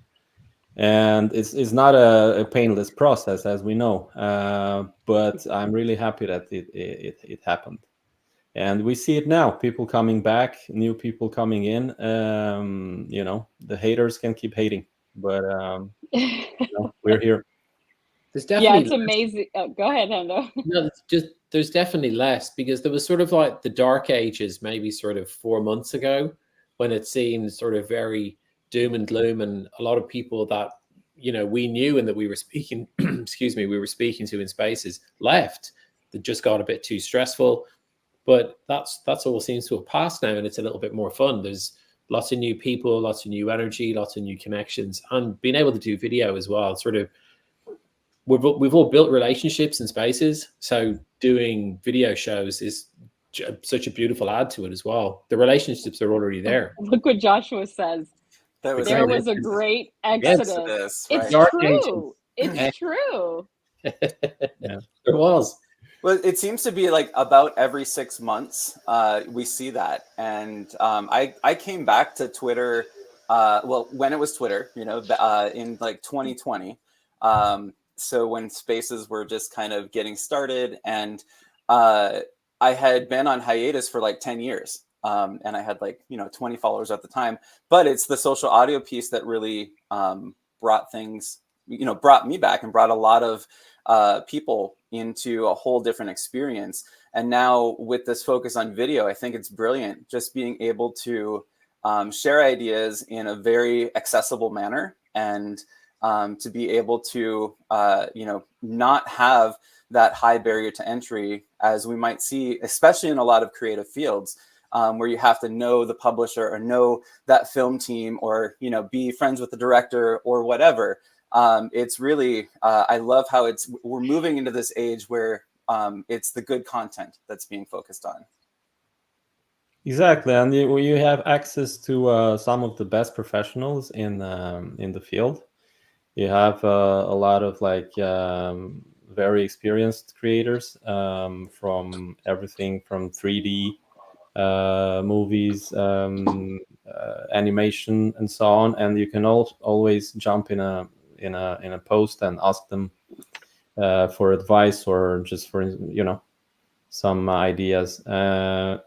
And it's not a painless process, as we know, but I'm really happy that it happened, and we see it now. People coming back, new people coming in. The haters can keep hating, but we're here. There's definitely Yeah, it's amazing. Go ahead, Hendo. No, there's definitely less because there was sort of like the dark ages, maybe sort of 4 months ago, when it seemed sort of very doom and gloom, and a lot of people that we knew and that we were speaking, we were speaking to in spaces left. That just got a bit too stressful, but that's all seems to have passed now, and it's a little bit more fun. There's lots of new people, lots of new energy, lots of new connections, and being able to do video as well. Sort of. We've all built relationships in spaces, so doing video shows is such a beautiful add to it as well. The relationships are already there. Look what Joshua says. There was a great exodus. Right? It's true. It's true. Yeah. There was. Well, it seems to be like about every 6 months we see that. And I came back to Twitter, when it was Twitter, in like 2020. So when spaces were just kind of getting started, and I had been on hiatus for like 10 years. And I had like 20 followers at the time, but it's the social audio piece that really brought me back and brought a lot of people into a whole different experience. And now with this focus on video, I think it's brilliant just being able to share ideas in a very accessible manner, and to be able to not have that high barrier to entry as we might see, especially in a lot of creative fields. Where you have to know the publisher or know that film team or be friends with the director or whatever. It's really I love how we're moving into this age where it's the good content that's being focused on. Exactly, and you have access to some of the best professionals in the field. You have a lot of like very experienced creators from everything from 3D. Movies, animation, and so on, and you can always jump in a in a post and ask them for advice or just for some ideas. And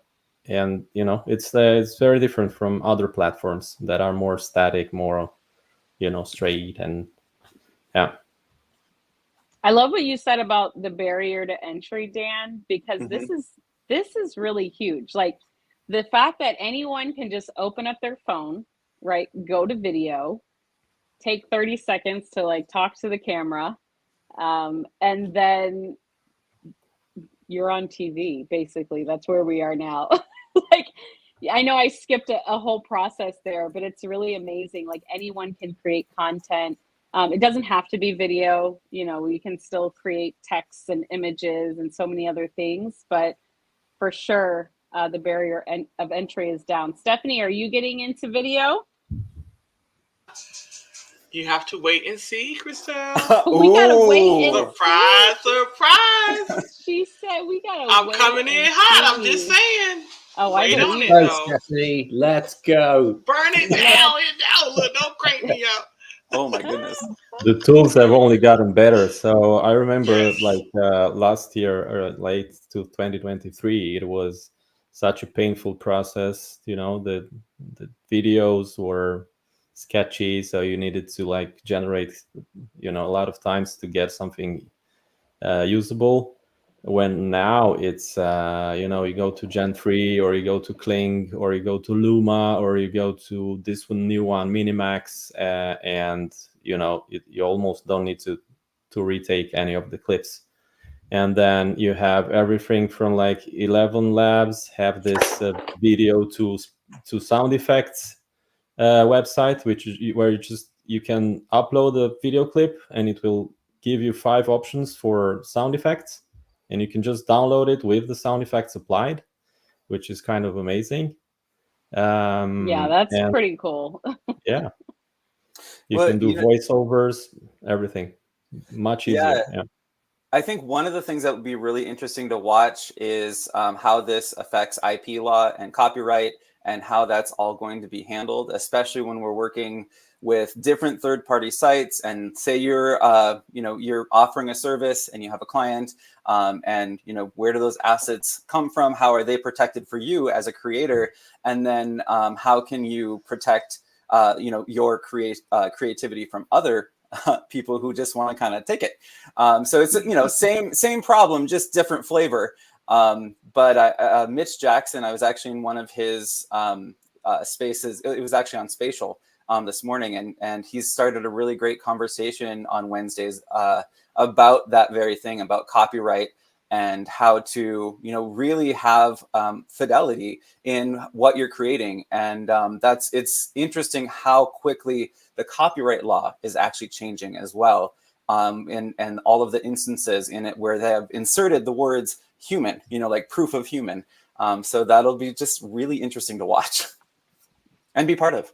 it's very different from other platforms that are more static, more straight, and yeah. I love what you said about the barrier to entry, Dan, because Mhm. this is really huge. Like the fact that anyone can just open up their phone, right? Go to video, take 30 seconds to like talk to the camera, and then you're on TV, basically. That's where we are now. Like, I know I skipped a whole process there, but it's really amazing. Like, anyone can create content. It doesn't have to be video, we can still create texts and images and so many other things, but for sure, the barrier of entry is down. Stephanie, are you getting into video? You have to wait and see, Christelle. We gotta wait and Surprise, surprise. She said we gotta I'm wait coming in and hot. I'm see. just saying. Oh, I Wait on believe it, it. Go, though. Stephanie. Let's go. Burn it down. Look, don't crank me up. Oh my goodness. The tools have only gotten better. So I remember Yes. like last year or late to 2023, it was such a painful process. The videos were sketchy, so you needed to like generate a lot of times to get something usable. When now it's you go to Gen 3 or you go to Kling or you go to Luma or you go to this new one Minimax, and you almost don't need to retake any of the clips. And then you have everything from like 11 Labs have this video to sound effects website, which is where you can upload a video clip and it will give you 5 options for sound effects, and you can just download it with the sound effects applied, which is kind of amazing. Yeah, that's and pretty cool. yeah, you Well, can do voiceovers, everything much easier. Yeah. I think one of the things that would be really interesting to watch is how this affects IP law and copyright and how that's all going to be handled, especially when we're working with different third-party sites. And say you're offering a service and you have a client, and where do those assets come from? How are they protected for you as a creator? And then how can you protect your creativity from other people who just want to kind of take it. So it's same problem, just different flavor. But Mitch Jackson, I was actually in one of his spaces. It was actually on Spatial this morning, and he's started a really great conversation on Wednesdays about that very thing, about copyright and how to really have fidelity in what you're creating. And it's interesting how quickly the copyright law is actually changing as well, and all of the instances in it where they have inserted the words human, like proof of human. So that'll be just really interesting to watch and be part of.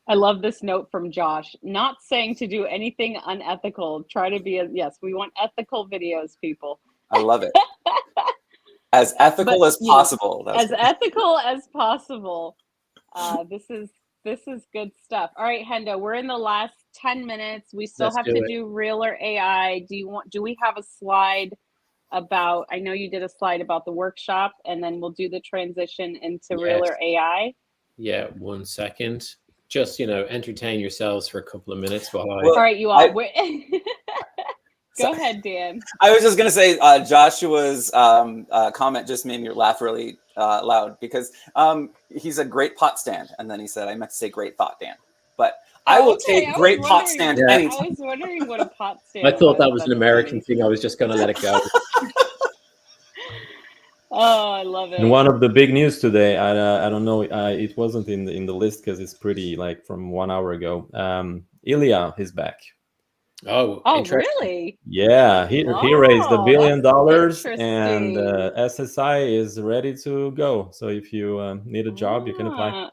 I love this note from Josh. Not saying to do anything unethical. Try to be yes, we want ethical videos, people. I love it. As ethical as possible. As ethical as possible. This is good stuff. All right, Hendo, we're in the last 10 minutes. We still have to do real or AI. Do we have a slide about, I know you did a slide about the workshop, and then we'll do the transition into real or AI. Yeah, 1 second. Just, entertain yourselves for a couple of minutes while all right, you all. Go ahead, Dan. I was just going to say Joshua's comment just made me laugh really loud because he's a great pot stand. And then he said, I meant to say great thought, Dan. But I will take great pot stand anytime. I was wondering what a pot stand I thought that was an American thing. I was just going to let it go. Oh, I love it. And one of the big news today, I don't know, it wasn't in the list because it's pretty like from 1 hour ago. Ilya is back. Oh, really? Yeah, he raised $1 billion, and SSI is ready to go. So if you need a job, you can apply.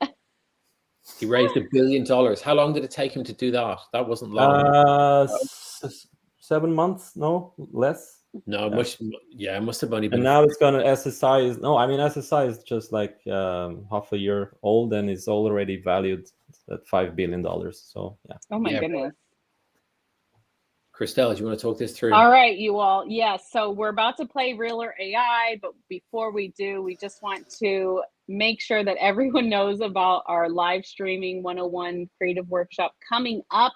He raised $1 billion. How long did it take him to do that? That wasn't long. 7 months, no, less. No, it must have only been. And now it's gonna SSI is SSI is just like half a year old and is already valued that $5 billion. So yeah. Oh my Yeah. goodness. Christelle, do you want to talk this through? All right, you all. Yes, so we're about to play Real or AI, but before we do, we just want to make sure that everyone knows about our live streaming 101 creative workshop coming up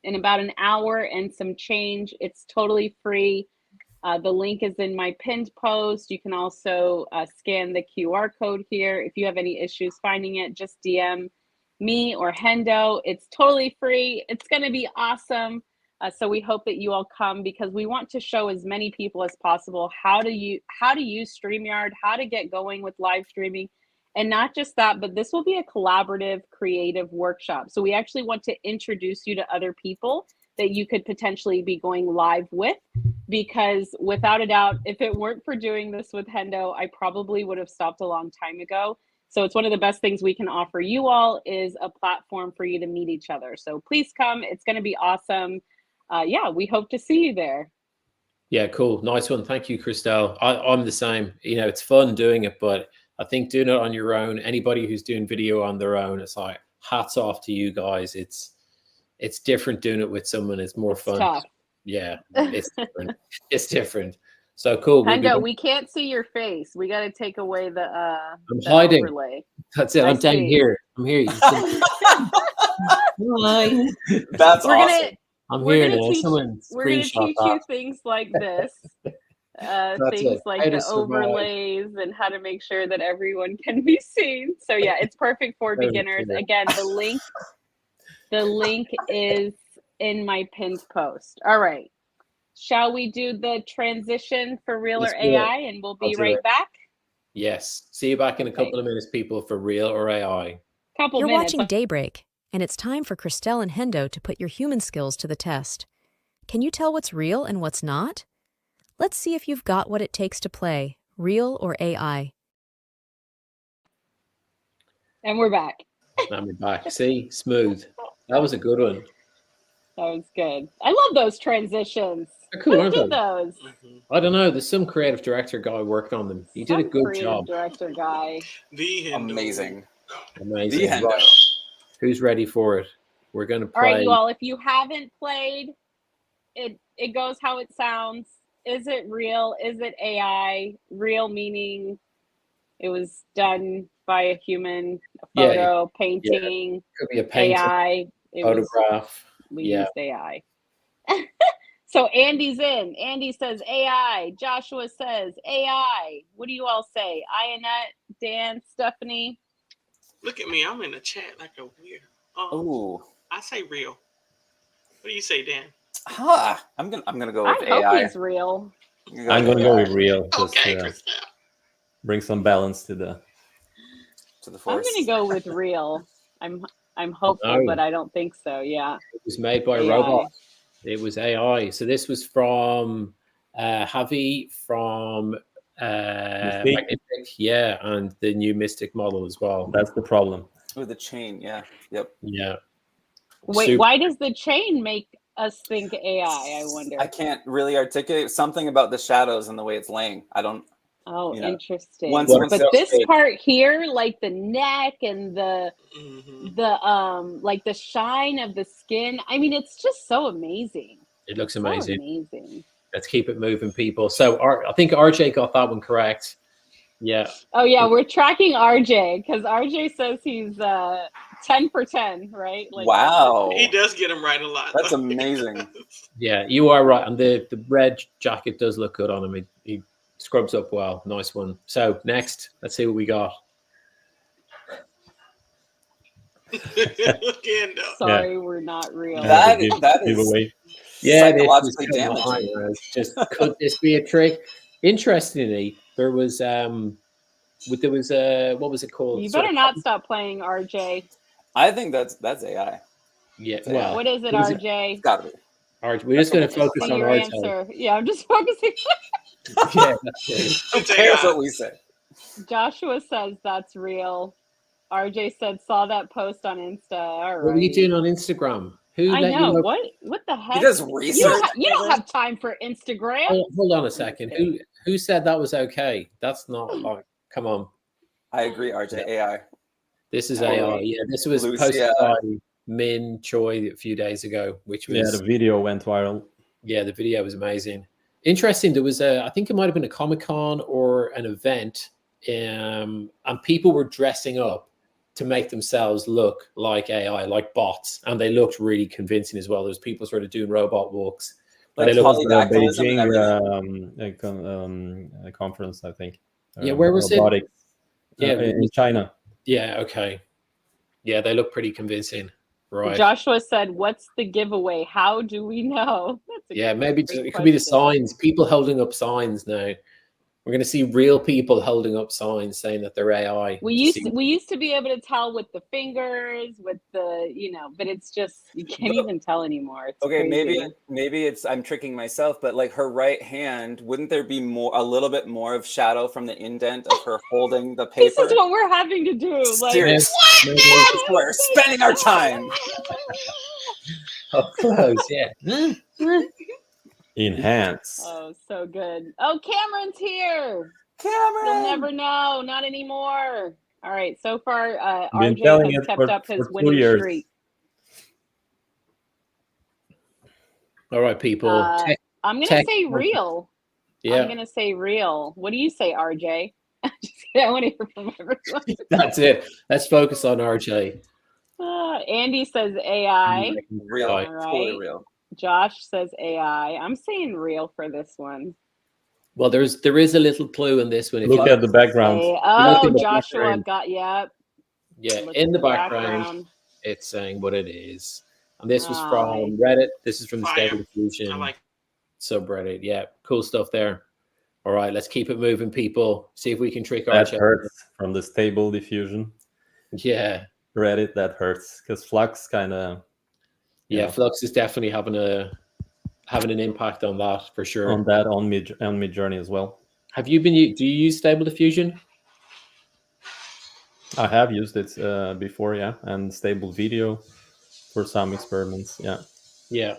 in about an hour and some change. It's totally free. The link is in my pinned post. You can also scan the QR code here. If you have any issues finding it, just DM me or Hendo. It's totally free. It's going to be awesome. So we hope that you all come, because we want to show as many people as possible how to use StreamYard, how to get going with live streaming. And not just that, but this will be a collaborative, creative workshop. So we actually want to introduce you to other people that you could potentially be going live with, because without a doubt, if it weren't for doing this with Hendo, I probably would have stopped a long time ago. So it's one of the best things we can offer you all, is a platform for you to meet each other. So please come. It's going to be awesome. Yeah, we hope to see you there. Yeah, cool. Nice one. Thank you, Christelle. I'm the same. You know, it's fun doing it, but I think doing it on your own, anybody who's doing video on their own, it's like hats off to you guys. It's different doing it with someone. It's more fun. Tough. Yeah, it's different. It's different. So cool. Hendo, we can't see your face. We got to take away the I'm hiding. overlay. That's it. I'm down here. I'm here. Hi. That's awesome. I'm we're here gonna now. teach, Someone we're going to screenshot teach that. you things like this. Things it. like How to the survive. overlays and how to make sure that everyone can be seen. So yeah, it's perfect for Very beginners. cool. Again, the link is in my pinned post. All right. Shall we do the transition for Real Let's or do it. AI, and we'll be I'll do right it. back? Yes. See you back in a couple of minutes, people, for Real or AI. Couple You're minutes. watching Daybreak, and it's time for Christelle and Hendo to put your human skills to the test. Can you tell what's real and what's not? Let's see if you've got what it takes to play, Real or AI. And we're back. And we're back. See? Smooth. That was a good one. That was good. I love those transitions. They're cool, Who aren't did they? those? I don't know. There's some creative director guy working on them. He did a Some good creative job. director guy. The Hendo. Amazing. Amazing. The Hendo. Right. Who's ready for it? We're going to All right, play. you all, if you haven't played, it goes how it sounds. Is it real? Is it AI? Real meaning it was done by a human, a photo, painting. Could be a painting, AI. photograph. We used AI. So Andy's in. Andy says AI. Joshua says AI. What do you all say? Ionette, Dan, Stephanie? Look at me. I'm in the chat like a weird. Ooh. I say real. What do you say, Dan? I'm gonna go with I hope AI. he's real. I'm gonna go with real. Just Okay, Christelle. bring some balance to the force. I'm gonna go with real. I'm hopeful, No. but I don't think so. Yeah. It was made by a AI. robot. It was AI. So this was from Javi from Magnetic, yeah, and the new Mystic model as well. That's the problem. With the chain, yeah. Yep. Yeah. Wait, Super. why does the chain make us think AI? I wonder. I can't really articulate something about the shadows and the way it's laying. I don't. Oh, you know, interesting. once But this it- part here, like the neck and the Mhm. like the shine of the skin. I mean, it's just so amazing. It looks So amazing. amazing. Let's keep it moving, people. So I think RJ got that one correct. Yeah. Oh yeah, we're tracking RJ because RJ says he's 10 for 10, right? Like, Wow. He does get him right a lot. That's amazing. Yeah, you are right. And the red jacket does look good on him. He scrubs up well. Nice one. So next, let's see what we got. Sorry, we're not real. That is Yeah, psychologically this was damaging. just could this be a trick? Interestingly, there was what was it called? You better not stop playing RJ. I think that's AI. Yeah. It's Well, What is it, what is RJ? It's gotta be. RJ, we're just going to focus See on your RJ. answer. Yeah, I'm just focusing. Yeah, that's it. Who cares what we say? Joshua says that's real. RJ said saw that post on Insta. All right. What were you doing on Instagram? Who I let know. you know? What the heck? He does You research. don't have time for Instagram. Hold on a second. Who said that was okay? That's not like. Come on. I agree, RJ. AI. This is Oh, AI. Yeah, this was Lucia. posted by Min Choi a few days ago, which was the video went viral. yeah, the video was amazing. Interesting. There was I think it might have been a Comic-Con or an event, and people were dressing up to make themselves look like AI, like bots, and they looked really convincing as well. There was people sort of doing robot walks. Like They It was looked, the polydactylism and Beijing conference, I think. yeah, where was it? Robotics. Yeah, In China. yeah, okay. Yeah, they look pretty convincing. Right. Joshua said, "What's the giveaway? How do we know?" That's a Yeah, maybe great it could be the question. signs. People holding up signs now. We're going to see real people holding up signs saying that they're AI. We used to be able to tell with the fingers, with the but it's just you can't even tell anymore. It's Okay, crazy. maybe it's I'm tricking myself, but like her right hand, wouldn't there be a little bit more of shadow from the indent of her holding the paper? This is what we're having to do. Like, Seriously, we're spending our time. Up close, yeah. Enhance. oh, so good. Oh, Cameron's here. Cameron. You'll never know. Not anymore. All right. So far, Been RJ telling has it kept for- up his for 2 winning years. streak. All right, people. I'm going to tech- say real. Yeah, I'm going to say real. What do you say, RJ? I want to hear from everyone. that's it. Let's focus on RJ. Andy says AI. Real, Right. All totally right. real. Josh says AI. I'm saying real for this one. Well, there is a little clue in this one. If Look you at the background. Say, look oh, in the Joshua background. got yep. Yeah, Look in at the background, it's saying what it is. And this was from Reddit. This is from the Fire. Stable Diffusion I like subreddit. Yeah, cool stuff there. All right, let's keep it moving, people. See if we can trick That RJ. hurts from the Stable Diffusion. Yeah, Reddit, that hurts because Flux kind of yeah. know. Flux is definitely having an impact on that for sure. on mid journey as well. Have you been? Do you use Stable Diffusion? I have used it before, yeah, and Stable Video for some experiments, yeah. Yeah.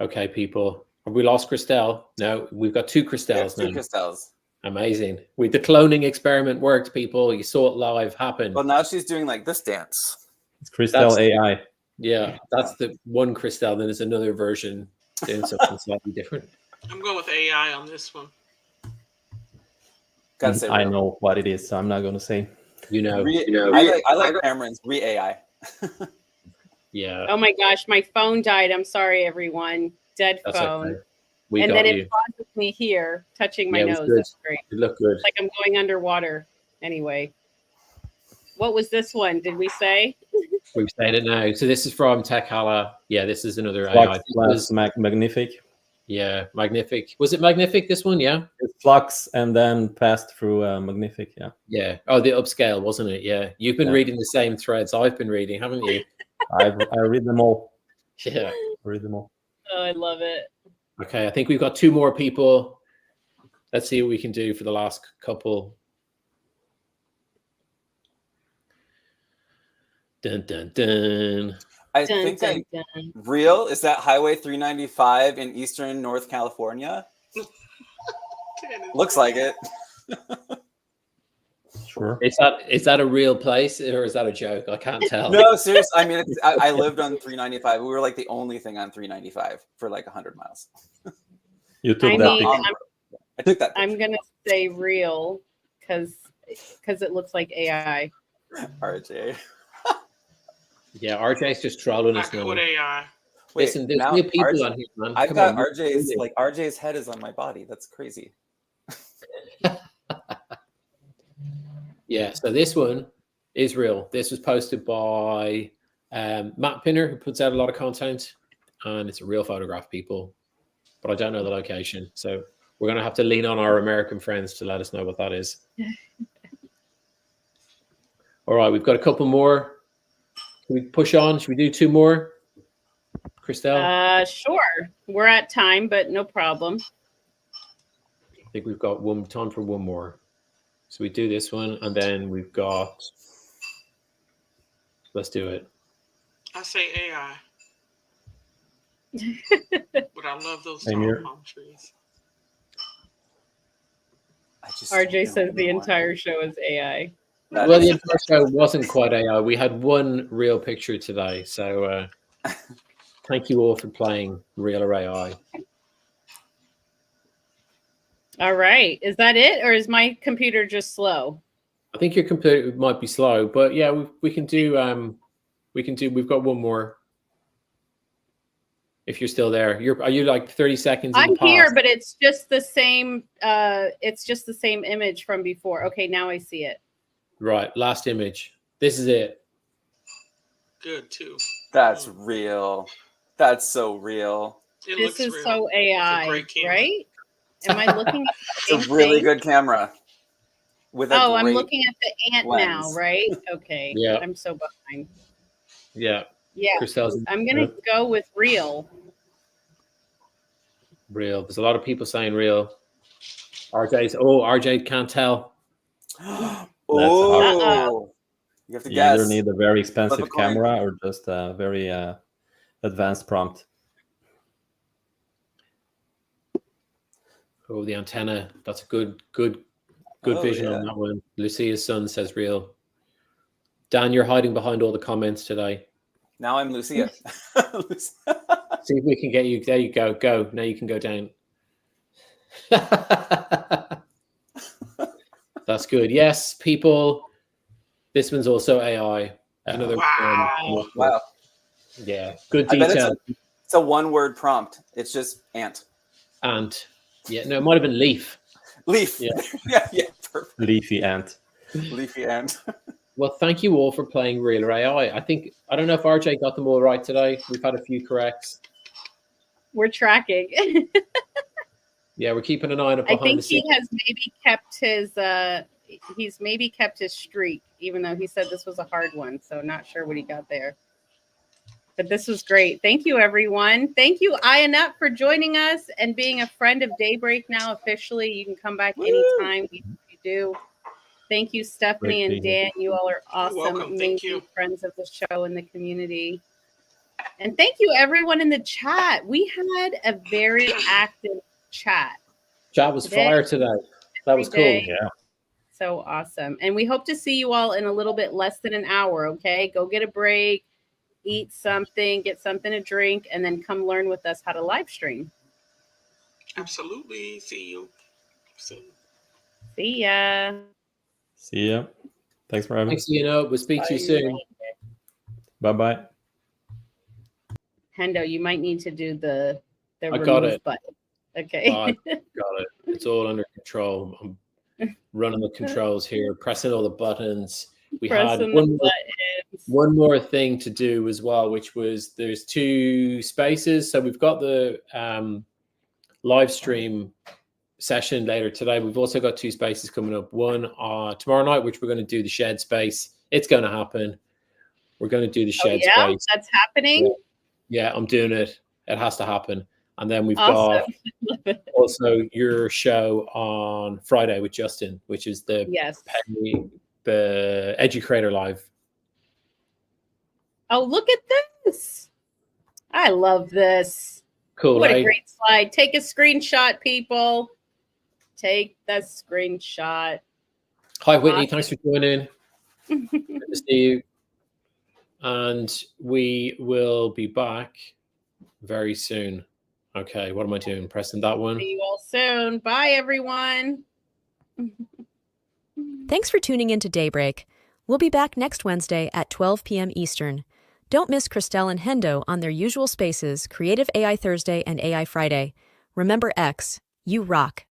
Okay, people. Have we lost Christelle? No, we've got two Christelles Two now. Christelles. Amazing. The cloning experiment worked, people. You saw it live happen. Well, now she's doing like this dance. It's Christelle AI. Yeah, that's the one Christelle. Then there's another version doing something slightly different. I'm going with AI on this one. Gotta say, I real. know what it is, so I'm not going to say. I like Cameron's AI. Yeah. Oh my gosh, my phone died. I'm sorry, everyone. Dead That's phone. okay. We And got then you. it pauses me here, touching my Yeah, it was nose. good. That's great. You look good. It's like I'm going underwater. Anyway. What was this one? Did we say? We've said it now. So this is from Tech Hala. Yeah, this is another Flux AI. plus Magnific. Yeah, Magnific. Was it Magnific, this one? Yeah. It's Flux and then passed through Magnific, yeah. Yeah. Oh, the upscale, wasn't it? Yeah. You've been Yeah. reading the same threads I've been reading, haven't you? I read them all. Yeah. Read them all. Oh, I love it. Okay, I think we've got two more people. Let's see what we can do for the last couple. Dun, dun, dun. I Dun, think dun, dun. real is that Highway 395 in eastern North California. Looks like it. Sure. Is that a real place or is that a joke? I can't tell. No, seriously. I mean, I lived on 395. We were like the only thing on 395 for like 100 miles. You took I that mean, picture. I took that. I'm gonna say real because it looks like AI. RJ. Yeah, RJ's just trolling I us go now. with AI. Wait, Listen, there's now real people RJ on here, man. I've Come got on. RJ's head is on my body. That's crazy. Yeah, so this one is real. This was posted by Matt Pinner, who puts out a lot of content, and it's a real photograph, people. But I don't know the location, so we're going to have to lean on our American friends to let us know what that is. All right, we've got a couple more. Can we push on? Should we do two more? Christelle? Sure. We're at time, but no problem. I think we've got time for one more. So we do this one, and then we've got. Let's do it. I say AI. But I love those Same tall here. palm trees. I just RJ don't says know the anymore. entire show is AI. Well, the entire show wasn't quite AI. We had one real picture today. So thank you all for playing real or AI. All right. Is that it, or is my computer just slow? I think your computer might be slow, but yeah, we can do. We've got one more. If you're still there, are you like 30 seconds? I'm here, but it's just the same. It's just the same image from before. Okay, now I see it. Right, last image. This is it. Good too. That's real. That's so real. This is real. So AI, right? Am I looking at the It's a really good camera. I'm looking at the ant lens. now, right? Okay. Yeah. I'm so behind. Yeah. Yeah. I'm gonna go with real. Real. There's a lot of people saying real. RJ can't tell. Oh. You have to guess. You either need a very expensive camera or just a very advanced prompt. Oh, the antenna. That's a good vision on that one. Lucia's son says real. Dan, you're hiding behind all the comments today. Now I'm Lucia. See if we can get you. There you go. Go. Now you can go down. That's good. Yes, people. This one's also AI. Another wow. Yeah, good detail. It's a one-word prompt. It's just ant. Ant. Yeah, no, it might have been leaf. Leaf. Yeah. Yeah, perfect. Leafy ant. Leafy ant. Well, thank you all for playing Real or AI. I don't know if RJ got them all right today. We've had a few corrects. We're tracking. Yeah, we're keeping an eye on it behind the scenes. He has maybe kept his streak, even though he said this was a hard one. So not sure what he got there. But this was great. Thank you, everyone. Thank you, Ayanette, for joining us and being a friend of Daybreak now officially. You can come back anytime you do. Thank you, Stephanie and Dan. You all are awesome, amazing friends of the show and the community. And thank you, everyone in the chat. We had a very active chat. Chat was fire today. That was cool. Yeah. So awesome. And we hope to see you all in a little bit less than an hour, okay? Go get a break, eat something, get something to drink, and then come learn with us how to live stream. Absolutely. See you soon. See ya. See ya. Thanks for having me. Thanks, We'll speak to you soon. Bye-bye. Hendo, you might need to do the I got it. Button. Okay. I got it. It's all under control. I'm running the controls here, pressing all the buttons. We had one more thing to do as well, which was there's 2 spaces. So we've got the live stream session later today. We've also got 2 spaces coming up. One tomorrow night, which we're going to do the shed space. It's going to happen. We're going to do the shed space. That's happening. Yeah, I'm doing it. It has to happen. And then we've got also your show on Friday with Justin, which is the Educreator Live. Oh, look at this. I love this. Cool. What a great slide. Take a screenshot, people. Take the screenshot. Hi, Whitney. Thanks for joining. Good to see you. And we will be back very soon. Okay, what am I doing? Pressing that one. See you all soon. Bye, everyone. Thanks for tuning in to Daybreak. We'll be back next Wednesday at 12 p.m. Eastern. Don't miss Christelle and Hendo on their usual spaces, Creative AI Thursday and AI Friday. Remember X, you rock.